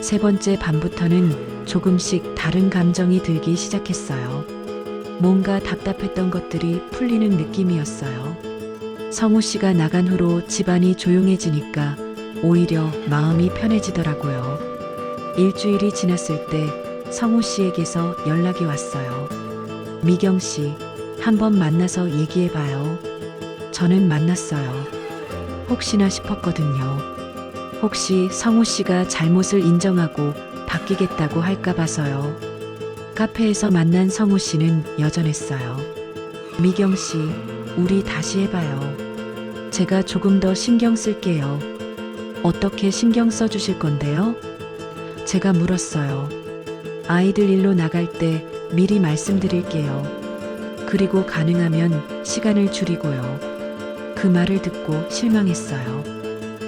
세 번째 밤부터는 조금씩 다른 감정이 들기 시작했어요. 뭔가 답답했던 것들이 풀리는 느낌이었어요. 성우 씨가 나간 후로 집안이 조용해지니까 오히려 마음이 편해지더라고요. 일주일이 지났을 때 성우 씨에게서 연락이 왔어요. 미경 씨, 한번 만나서 얘기해봐요. 저는 만났어요. 혹시나 싶었거든요. 혹시 성우 씨가 잘못을 인정하고 바뀌겠다고 할까 봐서요. 카페에서 만난 성우 씨는 여전했어요. 미경 씨, 우리 다시 해봐요. 제가 조금 더 신경 쓸게요. 어떻게 신경 써주실 건데요? 제가 물었어요. 아이들 일로 나갈 때 미리 말씀드릴게요. 그리고 가능하면 시간을 줄이고요. 그 말을 듣고 실망했어요.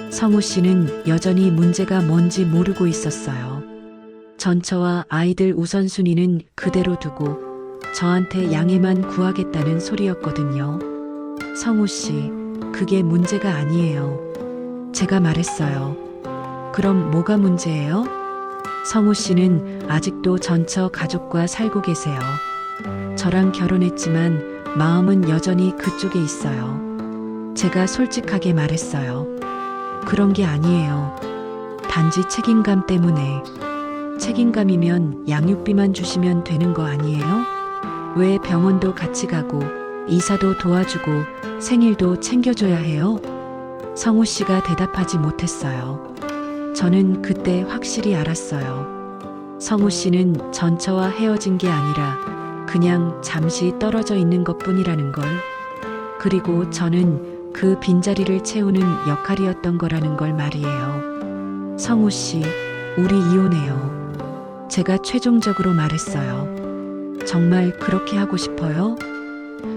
성우 씨는 여전히 문제가 뭔지 모르고 있었어요. 전처와 아이들 우선순위는 그대로 두고 저한테 양해만 구하겠다는 소리였거든요. 성우 씨, 그게 문제가 아니에요. 제가 말했어요. 그럼 뭐가 문제예요? 성우 씨는 아직도 전처 가족과 살고 계세요. 저랑 결혼했지만 마음은 여전히 그쪽에 있어요. 제가 솔직하게 말했어요. 그런 게 아니에요. 단지 책임감 때문에. 책임감이면 양육비만 주시면 되는 거 아니에요? 왜 병원도 같이 가고 이사도 도와주고 생일도 챙겨줘야 해요? 성우 씨가 대답하지 못했어요. 저는 그때 확실히 알았어요. 성우 씨는 전처와 헤어진 게 아니라 그냥 잠시 떨어져 있는 것뿐이라는 걸. 그리고 저는 그 빈자리를 채우는 역할이었던 거라는 걸 말이에요. 성우 씨, 우리 이혼해요. 제가 최종적으로 말했어요. 정말 그렇게 하고 싶어요?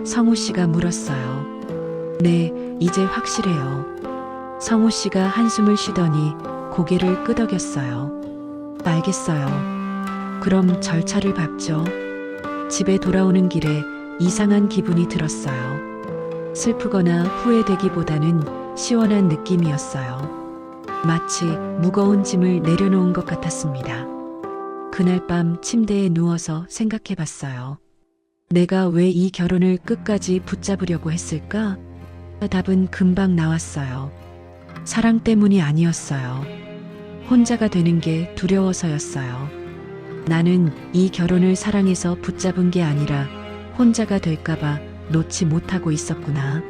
성우 씨가 물었어요. 네, 이제 확실해요. 성우 씨가 한숨을 쉬더니 고개를 끄덕였어요. 알겠어요. 그럼 절차를 밟죠. 집에 돌아오는 길에 이상한 기분이 들었어요. 슬프거나 후회되기보다는 시원한 느낌이었어요. 마치 무거운 짐을 내려놓은 것 같았습니다. 그날 밤 침대에 누워서 생각해 봤어요. 내가 왜 이 결혼을 끝까지 붙잡으려고 했을까? 답은 금방 나왔어요. 사랑 때문이 아니었어요. 혼자가 되는 게 두려워서였어요. 나는 이 결혼을 사랑해서 붙잡은 게 아니라 혼자가 될까봐 놓지 못하고 있었구나.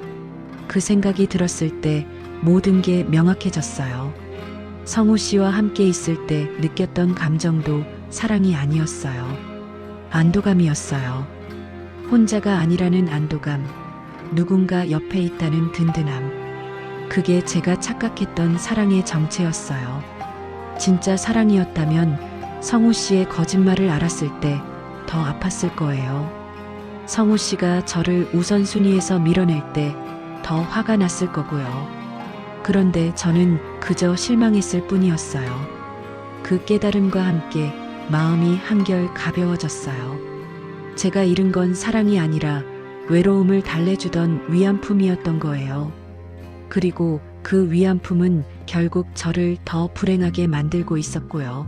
그 생각이 들었을 때 모든 게 명확해졌어요. 성우 씨와 함께 있을 때 느꼈던 감정도 사랑이 아니었어요. 안도감이었어요. 혼자가 아니라는 안도감, 누군가 옆에 있다는 든든함. 그게 제가 착각했던 사랑의 정체였어요. 진짜 사랑이었다면 성우 씨의 거짓말을 알았을 때 더 아팠을 거예요. 성우 씨가 저를 우선순위에서 밀어낼 때 더 화가 났을 거고요. 그런데 저는 그저 실망했을 뿐이었어요. 그 깨달음과 함께 마음이 한결 가벼워졌어요. 제가 잃은 건 사랑이 아니라 외로움을 달래주던 위안품이었던 거예요. 그리고 그 위안품은 결국 저를 더 불행하게 만들고 있었고요.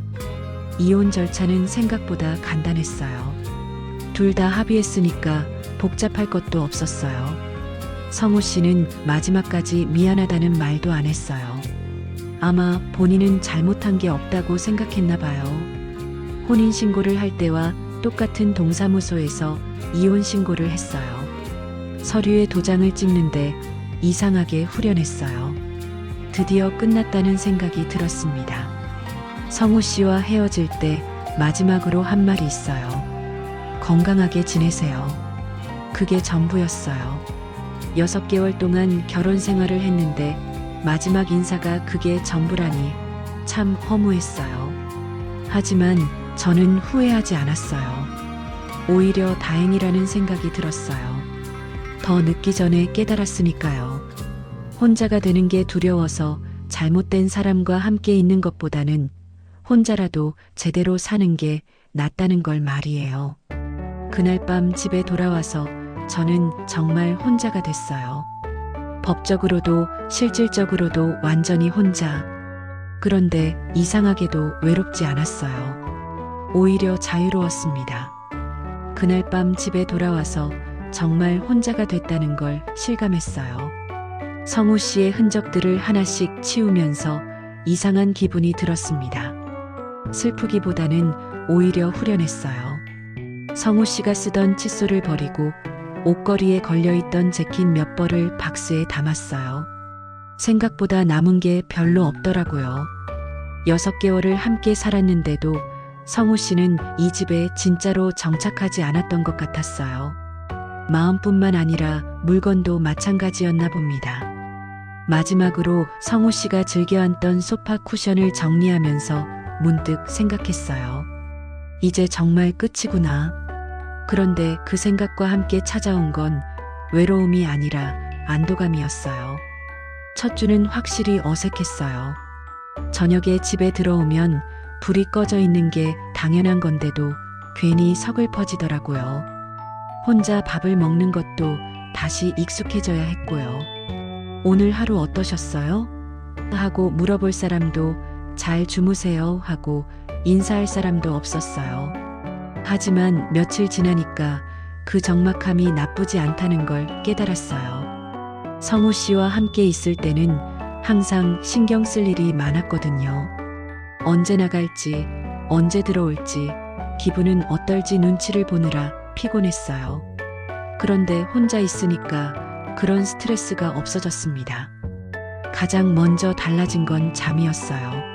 이혼 절차는 생각보다 간단했어요. 둘 다 합의했으니까 복잡할 것도 없었어요. 성우 씨는 마지막까지 미안하다는 말도 안 했어요. 아마 본인은 잘못한 게 없다고 생각했나 봐요. 혼인신고를 할 때와 똑같은 동사무소에서 이혼신고를 했어요. 서류에 도장을 찍는데 이상하게 후련했어요. 드디어 끝났다는 생각이 들었습니다. 성우 씨와 헤어질 때 마지막으로 한 말이 있어요. 건강하게 지내세요. 그게 전부였어요. 6개월 동안 결혼 생활을 했는데 마지막 인사가 그게 전부라니 참 허무했어요. 하지만 저는 후회하지 않았어요. 오히려 다행이라는 생각이 들었어요. 더 늦기 전에 깨달았으니까요. 혼자가 되는 게 두려워서 잘못된 사람과 함께 있는 것보다는 혼자라도 제대로 사는 게 낫다는 걸 말이에요. 그날 밤 집에 돌아와서 저는 정말 혼자가 됐어요. 법적으로도 실질적으로도 완전히 혼자. 그런데 이상하게도 외롭지 않았어요. 오히려 자유로웠습니다. 그날 밤 집에 돌아와서 정말 혼자가 됐다는 걸 실감했어요. 성우 씨의 흔적들을 하나씩 치우면서 이상한 기분이 들었습니다. 슬프기보다는 오히려 후련했어요. 성우 씨가 쓰던 칫솔을 버리고 옷걸이에 걸려있던 재킷 몇 벌을 박스에 담았어요. 생각보다 남은 게 별로 없더라고요. 6개월을 함께 살았는데도 성우 씨는 이 집에 진짜로 정착하지 않았던 것 같았어요. 마음뿐만 아니라 물건도 마찬가지였나 봅니다. 마지막으로 성우 씨가 즐겨 앉던 소파 쿠션을 정리하면서 문득 생각했어요. 이제 정말 끝이구나. 그런데 그 생각과 함께 찾아온 건 외로움이 아니라 안도감이었어요. 첫 주는 확실히 어색했어요. 저녁에 집에 들어오면 불이 꺼져 있는 게 당연한 건데도 괜히 서글퍼지더라고요. 혼자 밥을 먹는 것도 다시 익숙해져야 했고요. 오늘 하루 어떠셨어요? 하고 물어볼 사람도 잘 주무세요 하고 인사할 사람도 없었어요. 하지만 며칠 지나니까 그 적막함이 나쁘지 않다는 걸 깨달았어요. 성우 씨와 함께 있을 때는 항상 신경 쓸 일이 많았거든요. 언제 나갈지, 언제 들어올지, 기분은 어떨지 눈치를 보느라 피곤했어요. 그런데 혼자 있으니까 그런 스트레스가 없어졌습니다. 가장 먼저 달라진 건 잠이었어요.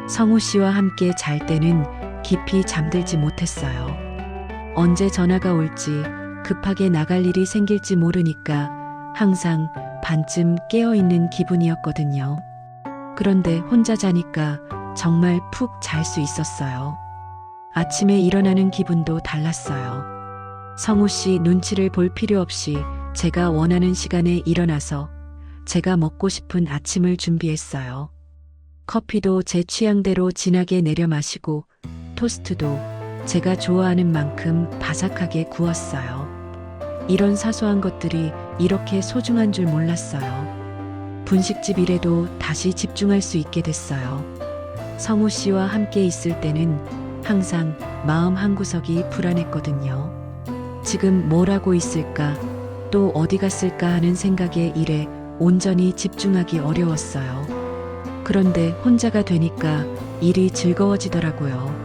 성우 씨와 함께 잘 때는 깊이 잠들지 못했어요. 언제 전화가 올지, 급하게 나갈 일이 생길지 모르니까 항상 반쯤 깨어있는 기분이었거든요. 그런데 혼자 자니까 정말 푹 잘 수 있었어요. 아침에 일어나는 기분도 달랐어요. 성우 씨 눈치를 볼 필요 없이 제가 원하는 시간에 일어나서 제가 먹고 싶은 아침을 준비했어요. 커피도 제 취향대로 진하게 내려 마시고 토스트도 제가 좋아하는 만큼 바삭하게 구웠어요. 이런 사소한 것들이 이렇게 소중한 줄 몰랐어요. 분식집 일에도 다시 집중할 수 있게 됐어요. 성우 씨와 함께 있을 때는 항상 마음 한구석이 불안했거든요. 지금 뭘 하고 있을까, 또 어디 갔을까 하는 생각에 일에 온전히 집중하기 어려웠어요. 그런데 혼자가 되니까 일이 즐거워지더라고요.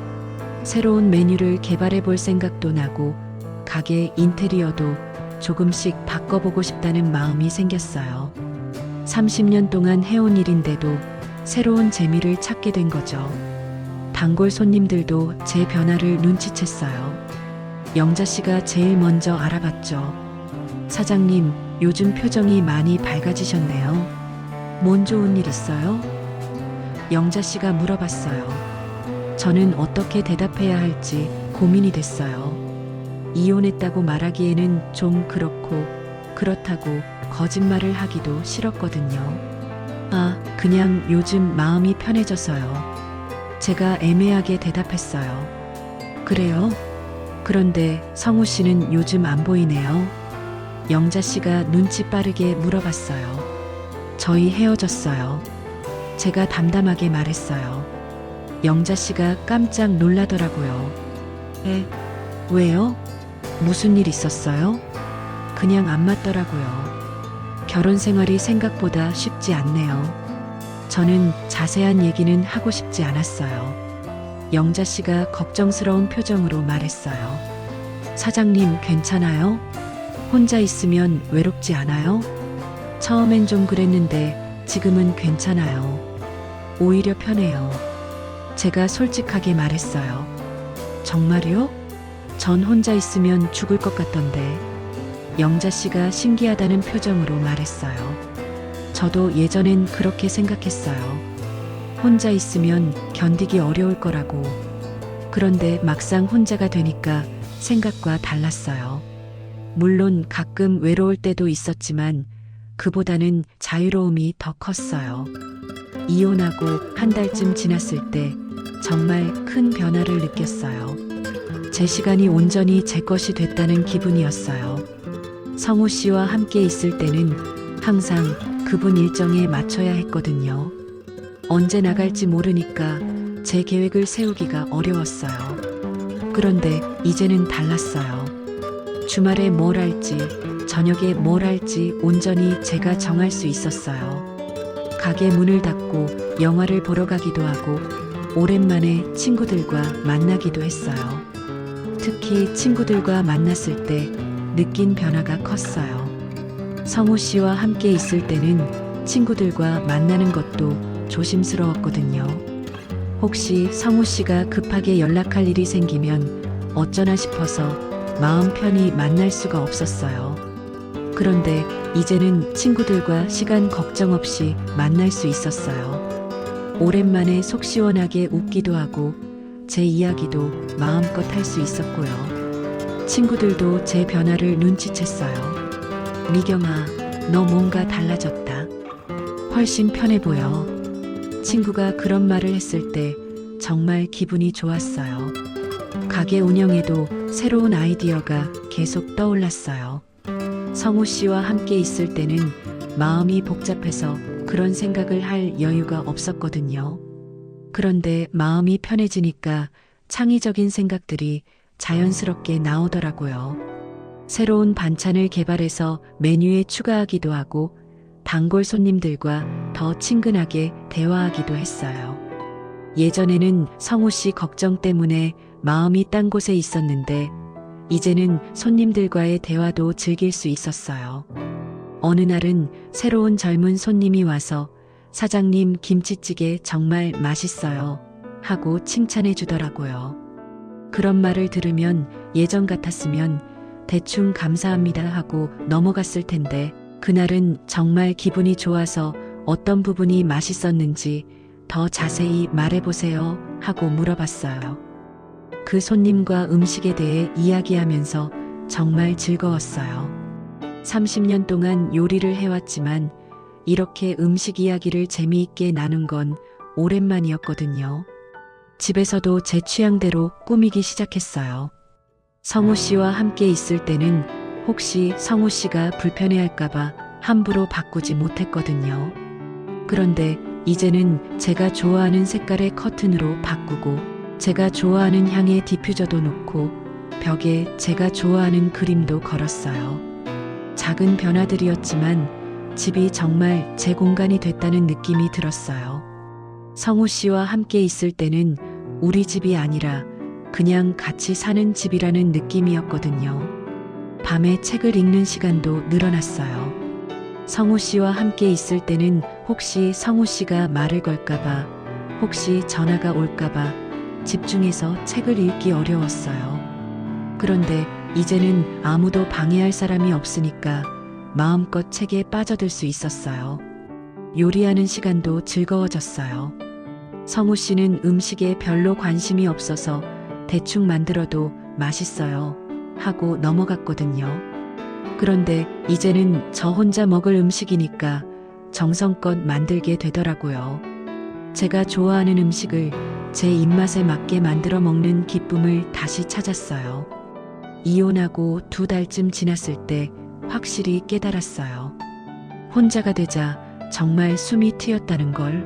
새로운 메뉴를 개발해 볼 생각도 나고 가게 인테리어도 조금씩 바꿔보고 싶다는 마음이 생겼어요. 30년 동안 해온 일인데도 새로운 재미를 찾게 된 거죠. 단골 손님들도 제 변화를 눈치챘어요. 영자 씨가 제일 먼저 알아봤죠. 사장님, 요즘 표정이 많이 밝아지셨네요. 뭔 좋은 일 있어요? 영자 씨가 물어봤어요. 저는 어떻게 대답해야 할지 고민이 됐어요. 이혼했다고 말하기에는 좀 그렇고, 그렇다고 거짓말을 하기도 싫었거든요. 그냥 요즘 마음이 편해져서요. 제가 애매하게 대답했어요. 그래요? 그런데 성우 씨는 요즘 안 보이네요. 영자 씨가 눈치 빠르게 물어봤어요. 저희 헤어졌어요. 제가 담담하게 말했어요. 영자 씨가 깜짝 놀라더라고요. 왜요? 무슨 일 있었어요? 그냥 안 맞더라고요. 결혼 생활이 생각보다 쉽지 않네요. 저는 자세한 얘기는 하고 싶지 않았어요. 영자 씨가 걱정스러운 표정으로 말했어요. 사장님, 괜찮아요? 혼자 있으면 외롭지 않아요? 처음엔 좀 그랬는데 지금은 괜찮아요. 오히려 편해요. 제가 솔직하게 말했어요. 정말요? 전 혼자 있으면 죽을 것 같던데. 영자 씨가 신기하다는 표정으로 말했어요. 저도 예전엔 그렇게 생각했어요. 혼자 있으면 견디기 어려울 거라고. 그런데 막상 혼자가 되니까 생각과 달랐어요. 물론 가끔 외로울 때도 있었지만 그보다는 자유로움이 더 컸어요. 이혼하고 한 달쯤 지났을 때 정말 큰 변화를 느꼈어요. 제 시간이 온전히 제 것이 됐다는 기분이었어요. 성우 씨와 함께 있을 때는 항상 그분 일정에 맞춰야 했거든요. 언제 나갈지 모르니까 제 계획을 세우기가 어려웠어요. 그런데 이제는 달랐어요. 주말에 뭘 할지, 저녁에 뭘 할지 온전히 제가 정할 수 있었어요. 가게 문을 닫고 영화를 보러 가기도 하고 오랜만에 친구들과 만나기도 했어요. 특히 친구들과 만났을 때 느낀 변화가 컸어요. 성우 씨와 함께 있을 때는 친구들과 만나는 것도 조심스러웠거든요. 혹시 성우 씨가 급하게 연락할 일이 생기면 어쩌나 싶어서 마음 편히 만날 수가 없었어요. 그런데 이제는 친구들과 시간 걱정 없이 만날 수 있었어요. 오랜만에 속 시원하게 웃기도 하고 제 이야기도 마음껏 할 수 있었고요. 친구들도 제 변화를 눈치챘어요. 미경아, 너 뭔가 달라졌다. 훨씬 편해 보여. 친구가 그런 말을 했을 때 정말 기분이 좋았어요. 가게 운영에도 새로운 아이디어가 계속 떠올랐어요. 성우 씨와 함께 있을 때는 마음이 복잡해서 그런 생각을 할 여유가 없었거든요. 그런데 마음이 편해지니까 창의적인 생각들이 자연스럽게 나오더라고요. 새로운 반찬을 개발해서 메뉴에 추가하기도 하고 단골 손님들과 더 친근하게 대화하기도 했어요. 예전에는 성우 씨 걱정 때문에 마음이 딴 곳에 있었는데 이제는 손님들과의 대화도 즐길 수 있었어요. 어느 날은 새로운 젊은 손님이 와서 사장님, 김치찌개 정말 맛있어요 하고 칭찬해 주더라고요. 그런 말을 들으면 예전 같았으면 대충 감사합니다 하고 넘어갔을 텐데 그날은 정말 기분이 좋아서 어떤 부분이 맛있었는지 더 자세히 말해보세요 하고 물어봤어요. 그 손님과 음식에 대해 이야기하면서 정말 즐거웠어요. 30년 동안 요리를 해왔지만 이렇게 음식 이야기를 재미있게 나눈 건 오랜만이었거든요. 집에서도 제 취향대로 꾸미기 시작했어요. 성우 씨와 함께 있을 때는 혹시 성우 씨가 불편해할까봐 함부로 바꾸지 못했거든요. 그런데 이제는 제가 좋아하는 색깔의 커튼으로 바꾸고 제가 좋아하는 향의 디퓨저도 놓고 벽에 제가 좋아하는 그림도 걸었어요. 작은 변화들이었지만 집이 정말 제 공간이 됐다는 느낌이 들었어요. 성우 씨와 함께 있을 때는 우리 집이 아니라 그냥 같이 사는 집이라는 느낌이었거든요. 밤에 책을 읽는 시간도 늘어났어요. 성우 씨와 함께 있을 때는 혹시 성우 씨가 말을 걸까봐, 혹시 전화가 올까봐 집중해서 책을 읽기 어려웠어요. 그런데 이제는 아무도 방해할 사람이 없으니까 마음껏 책에 빠져들 수 있었어요. 요리하는 시간도 즐거워졌어요. 성우 씨는 음식에 별로 관심이 없어서 대충 만들어도 맛있어요 하고 넘어갔거든요. 그런데 이제는 저 혼자 먹을 음식이니까 정성껏 만들게 되더라고요. 제가 좋아하는 음식을 제 입맛에 맞게 만들어 먹는 기쁨을 다시 찾았어요. 이혼하고 2달쯤 지났을 때 확실히 깨달았어요. 혼자가 되자 정말 숨이 트였다는 걸.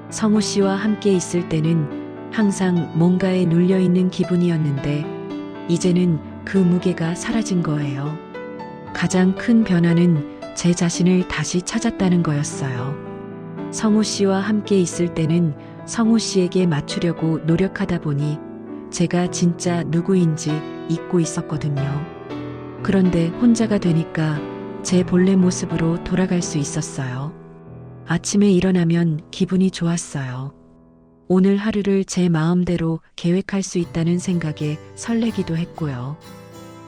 성우 씨와 함께 있을 때는 항상 뭔가에 눌려있는 기분이었는데 이제는 그 무게가 사라진 거예요. 가장 큰 변화는 제 자신을 다시 찾았다는 거였어요. 성우 씨와 함께 있을 때는 성우 씨에게 맞추려고 노력하다 보니 제가 진짜 누구인지 잊고 있었거든요. 그런데 혼자가 되니까 제 본래 모습으로 돌아갈 수 있었어요. 아침에 일어나면 기분이 좋았어요. 오늘 하루를 제 마음대로 계획할 수 있다는 생각에 설레기도 했고요.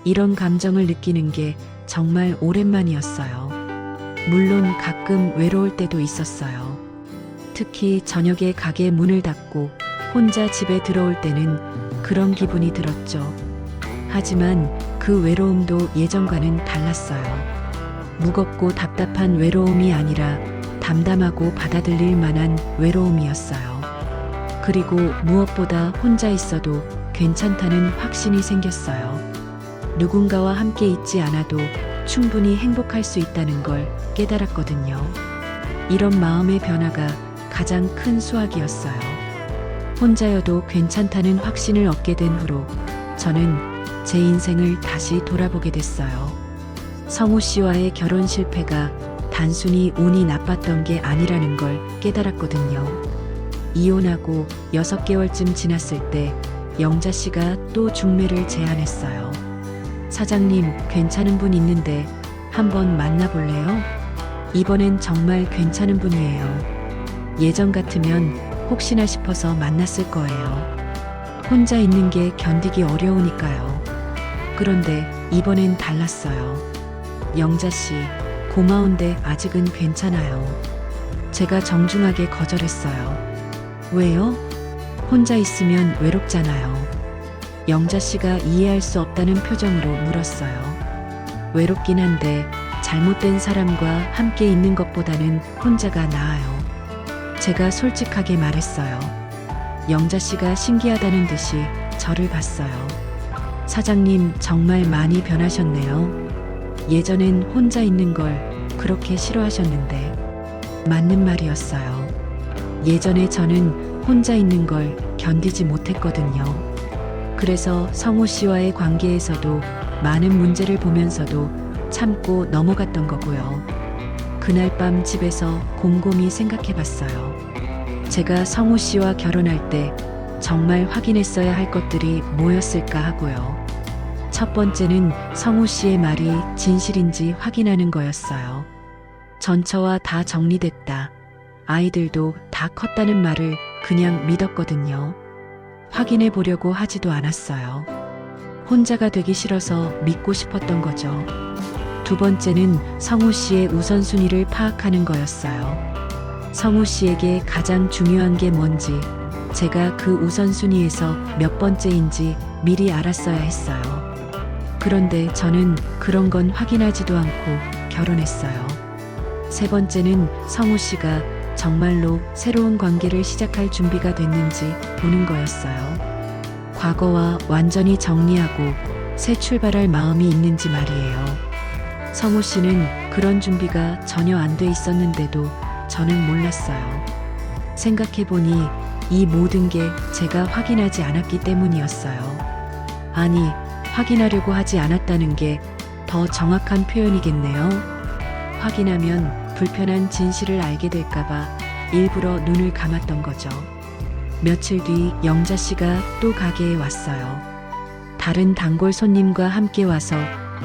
이런 감정을 느끼는 게 정말 오랜만이었어요. 물론 가끔 외로울 때도 있었어요. 특히 저녁에 가게 문을 닫고 혼자 집에 들어올 때는 그런 기분이 들었죠. 하지만 그 외로움도 예전과는 달랐어요. 무겁고 답답한 외로움이 아니라 담담하고 받아들일 만한 외로움이었어요. 그리고 무엇보다 혼자 있어도 괜찮다는 확신이 생겼어요. 누군가와 함께 있지 않아도 충분히 행복할 수 있다는 걸 깨달았거든요. 이런 마음의 변화가 가장 큰 수확이었어요. 혼자여도 괜찮다는 확신을 얻게 된 후로 저는 제 인생을 다시 돌아보게 됐어요. 성우 씨와의 결혼 실패가 단순히 운이 나빴던 게 아니라는 걸 깨달았거든요. 이혼하고 6개월쯤 지났을 때 영자 씨가 또 중매를 제안했어요. 사장님, 괜찮은 분 있는데 한번 만나볼래요? 이번엔 정말 괜찮은 분이에요. 예전 같으면 혹시나 싶어서 만났을 거예요. 혼자 있는 게 견디기 어려우니까요. 그런데 이번엔 달랐어요. 영자 씨, 고마운데 아직은 괜찮아요. 제가 정중하게 거절했어요. 왜요? 혼자 있으면 외롭잖아요. 영자 씨가 이해할 수 없다는 표정으로 물었어요. 외롭긴 한데 잘못된 사람과 함께 있는 것보다는 혼자가 나아요. 제가 솔직하게 말했어요. 영자 씨가 신기하다는 듯이 저를 봤어요. 사장님, 정말 많이 변하셨네요. 예전엔 혼자 있는 걸 그렇게 싫어하셨는데. 맞는 말이었어요. 예전에 저는 혼자 있는 걸 견디지 못했거든요. 그래서 성우 씨와의 관계에서도 많은 문제를 보면서도 참고 넘어갔던 거고요. 그날 밤 집에서 곰곰이 생각해 봤어요. 제가 성우 씨와 결혼할 때 정말 확인했어야 할 것들이 뭐였을까 하고요. 첫 번째는 성우 씨의 말이 진실인지 확인하는 거였어요. 전처와 다 정리됐다. 아이들도 다 컸다는 말을 그냥 믿었거든요. 확인해 보려고 하지도 않았어요. 혼자가 되기 싫어서 믿고 싶었던 거죠. 두 번째는 성우 씨의 우선순위를 파악하는 거였어요. 성우 씨에게 가장 중요한 게 뭔지, 제가 그 우선순위에서 몇 번째인지 미리 알았어야 했어요. 그런데 저는 그런 건 확인하지도 않고 결혼했어요. 세 번째는 성우 씨가 정말로 새로운 관계를 시작할 준비가 됐는지 보는 거였어요. 과거와 완전히 정리하고 새 출발할 마음이 있는지 말이에요. 성우 씨는 그런 준비가 전혀 안 돼 있었는데도 저는 몰랐어요. 생각해보니 이 모든 게 제가 확인하지 않았기 때문이었어요. 아니, 확인하려고 하지 않았다는 게 더 정확한 표현이겠네요. 확인하면 불편한 진실을 알게 될까봐 일부러 눈을 감았던 거죠. 며칠 뒤 영자 씨가 또 가게에 왔어요. 다른 단골 손님과 함께 와서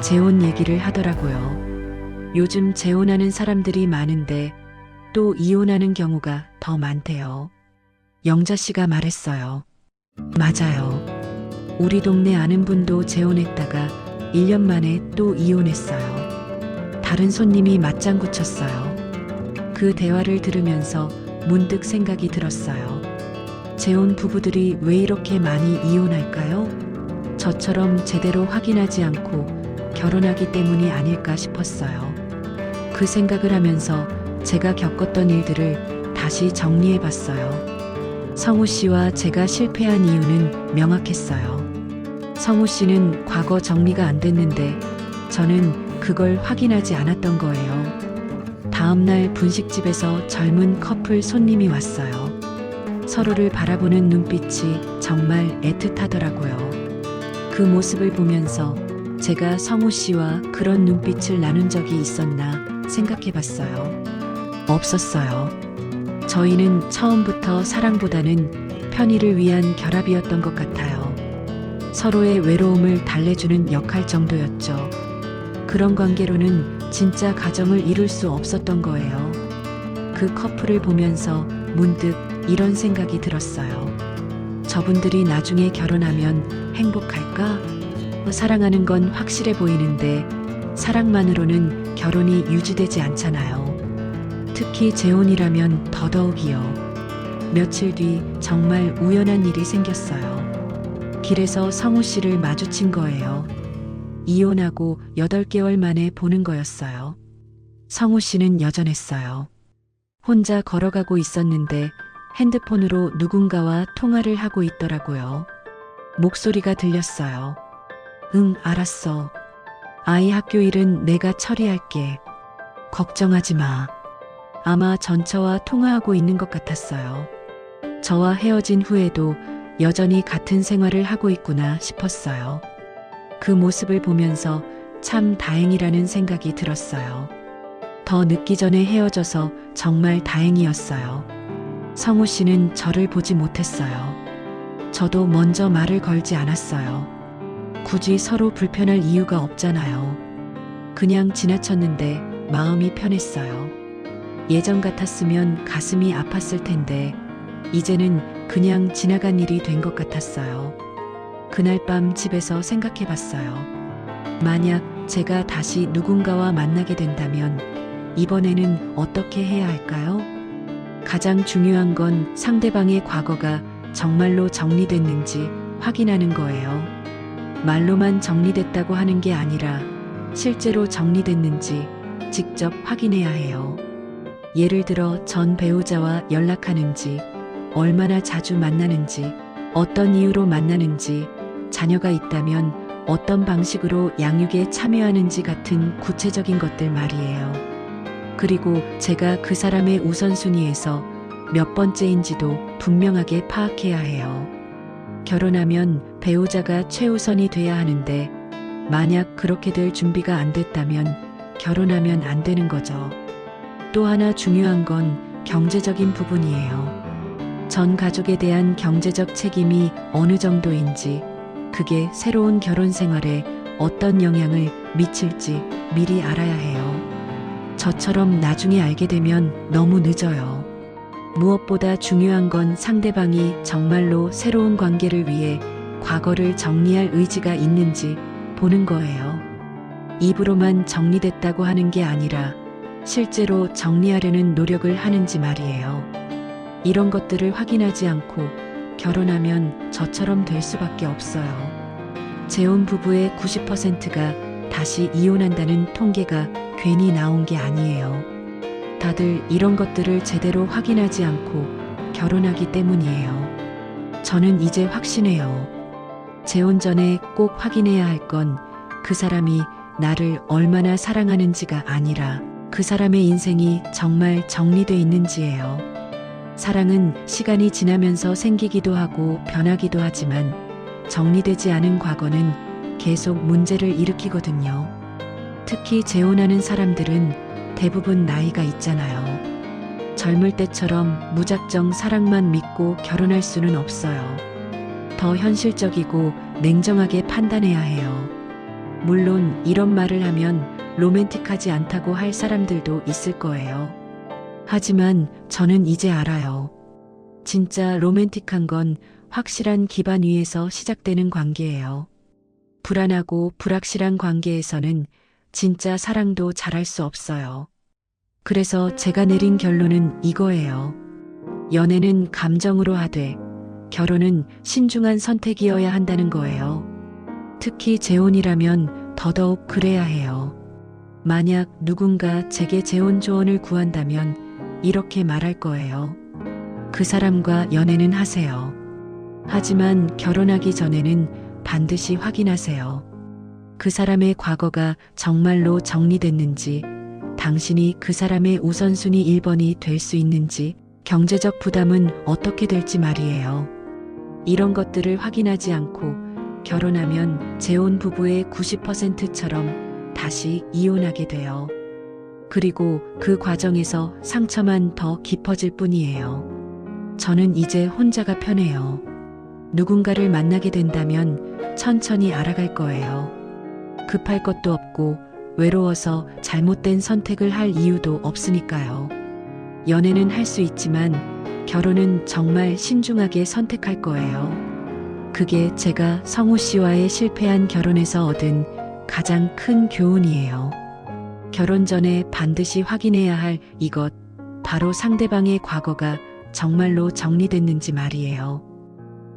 재혼 얘기를 하더라고요. 요즘 재혼하는 사람들이 많은데 또 이혼하는 경우가 더 많대요. 영자 씨가 말했어요. 맞아요. 우리 동네 아는 분도 재혼했다가 1년 만에 또 이혼했어요. 다른 손님이 맞장구 쳤어요. 그 대화를 들으면서 문득 생각이 들었어요. 재혼 부부들이 왜 이렇게 많이 이혼할까요? 저처럼 제대로 확인하지 않고 결혼하기 때문이 아닐까 싶었어요. 그 생각을 하면서 제가 겪었던 일들을 다시 정리해 봤어요. 성우 씨와 제가 실패한 이유는 명확했어요. 성우 씨는 과거 정리가 안 됐는데 저는 그걸 확인하지 않았던 거예요. 다음 날 분식집에서 젊은 커플 손님이 왔어요. 서로를 바라보는 눈빛이 정말 애틋하더라고요. 그 모습을 보면서 제가 성우 씨와 그런 눈빛을 나눈 적이 있었나 생각해 봤어요. 없었어요. 저희는 처음부터 사랑보다는 편의를 위한 결합이었던 것 같아요. 서로의 외로움을 달래주는 역할 정도였죠. 그런 관계로는 진짜 가정을 이룰 수 없었던 거예요. 그 커플을 보면서 문득 이런 생각이 들었어요. 저분들이 나중에 결혼하면 행복할까? 사랑하는 건 확실해 보이는데 사랑만으로는 결혼이 유지되지 않잖아요. 특히 재혼이라면 더더욱이요. 며칠 뒤 정말 우연한 일이 생겼어요. 길에서 성우 씨를 마주친 거예요. 이혼하고 8개월 만에 보는 거였어요. 성우 씨는 여전했어요. 혼자 걸어가고 있었는데 핸드폰으로 누군가와 통화를 하고 있더라고요. 목소리가 들렸어요. 응, 알았어. 아이 학교 일은 내가 처리할게. 걱정하지 마. 아마 전처와 통화하고 있는 것 같았어요. 저와 헤어진 후에도 여전히 같은 생활을 하고 있구나 싶었어요. 그 모습을 보면서 참 다행이라는 생각이 들었어요. 더 늦기 전에 헤어져서 정말 다행이었어요. 성우 씨는 저를 보지 못했어요. 저도 먼저 말을 걸지 않았어요. 굳이 서로 불편할 이유가 없잖아요. 그냥 지나쳤는데 마음이 편했어요. 예전 같았으면 가슴이 아팠을 텐데 이제는 그냥 지나간 일이 된 것 같았어요. 그날 밤 집에서 생각해 봤어요. 만약 제가 다시 누군가와 만나게 된다면 이번에는 어떻게 해야 할까요? 가장 중요한 건 상대방의 과거가 정말로 정리됐는지 확인하는 거예요. 말로만 정리됐다고 하는 게 아니라 실제로 정리됐는지 직접 확인해야 해요. 예를 들어 전 배우자와 연락하는지, 얼마나 자주 만나는지, 어떤 이유로 만나는지, 자녀가 있다면 어떤 방식으로 양육에 참여하는지 같은 구체적인 것들 말이에요. 그리고 제가 그 사람의 우선순위에서 몇 번째인지도 분명하게 파악해야 해요. 결혼하면 배우자가 최우선이 돼야 하는데 만약 그렇게 될 준비가 안 됐다면 결혼하면 안 되는 거죠. 또 하나 중요한 건 경제적인 부분이에요. 전 가족에 대한 경제적 책임이 어느 정도인지, 그게 새로운 결혼 생활에 어떤 영향을 미칠지 미리 알아야 해요. 저처럼 나중에 알게 되면 너무 늦어요. 무엇보다 중요한 건 상대방이 정말로 새로운 관계를 위해 과거를 정리할 의지가 있는지 보는 거예요. 입으로만 정리됐다고 하는 게 아니라 실제로 정리하려는 노력을 하는지 말이에요. 이런 것들을 확인하지 않고 결혼하면 저처럼 될 수밖에 없어요. 재혼 부부의 90%가 다시 이혼한다는 통계가 괜히 나온 게 아니에요. 다들 이런 것들을 제대로 확인하지 않고 결혼하기 때문이에요. 저는 이제 확신해요. 재혼 전에 꼭 확인해야 할 건 그 사람이 나를 얼마나 사랑하는지가 아니라 그 사람의 인생이 정말 정리돼 있는지예요. 사랑은 시간이 지나면서 생기기도 하고 변하기도 하지만 정리되지 않은 과거는 계속 문제를 일으키거든요. 특히 재혼하는 사람들은 대부분 나이가 있잖아요. 젊을 때처럼 무작정 사랑만 믿고 결혼할 수는 없어요. 더 현실적이고 냉정하게 판단해야 해요. 물론 이런 말을 하면 로맨틱하지 않다고 할 사람들도 있을 거예요. 하지만 저는 이제 알아요. 진짜 로맨틱한 건 확실한 기반 위에서 시작되는 관계예요. 불안하고 불확실한 관계에서는 진짜 사랑도 잘할 수 없어요. 그래서 제가 내린 결론은 이거예요. 연애는 감정으로 하되 결혼은 신중한 선택이어야 한다는 거예요. 특히 재혼이라면 더더욱 그래야 해요. 만약 누군가 제게 재혼 조언을 구한다면 이렇게 말할 거예요. 그 사람과 연애는 하세요. 하지만 결혼하기 전에는 반드시 확인하세요. 그 사람의 과거가 정말로 정리됐는지, 당신이 그 사람의 우선순위 1번이 될 수 있는지, 경제적 부담은 어떻게 될지 말이에요. 이런 것들을 확인하지 않고 결혼하면 재혼 부부의 90%처럼 다시 이혼하게 돼요. 그리고 그 과정에서 상처만 더 깊어질 뿐이에요. 저는 이제 혼자가 편해요. 누군가를 만나게 된다면 천천히 알아갈 거예요. 급할 것도 없고 외로워서 잘못된 선택을 할 이유도 없으니까요. 연애는 할 수 있지만 결혼은 정말 신중하게 선택할 거예요. 그게 제가 성우 씨와의 실패한 결혼에서 얻은 가장 큰 교훈이에요. 결혼 전에 반드시 확인해야 할 이것, 바로 상대방의 과거가 정말로 정리됐는지 말이에요.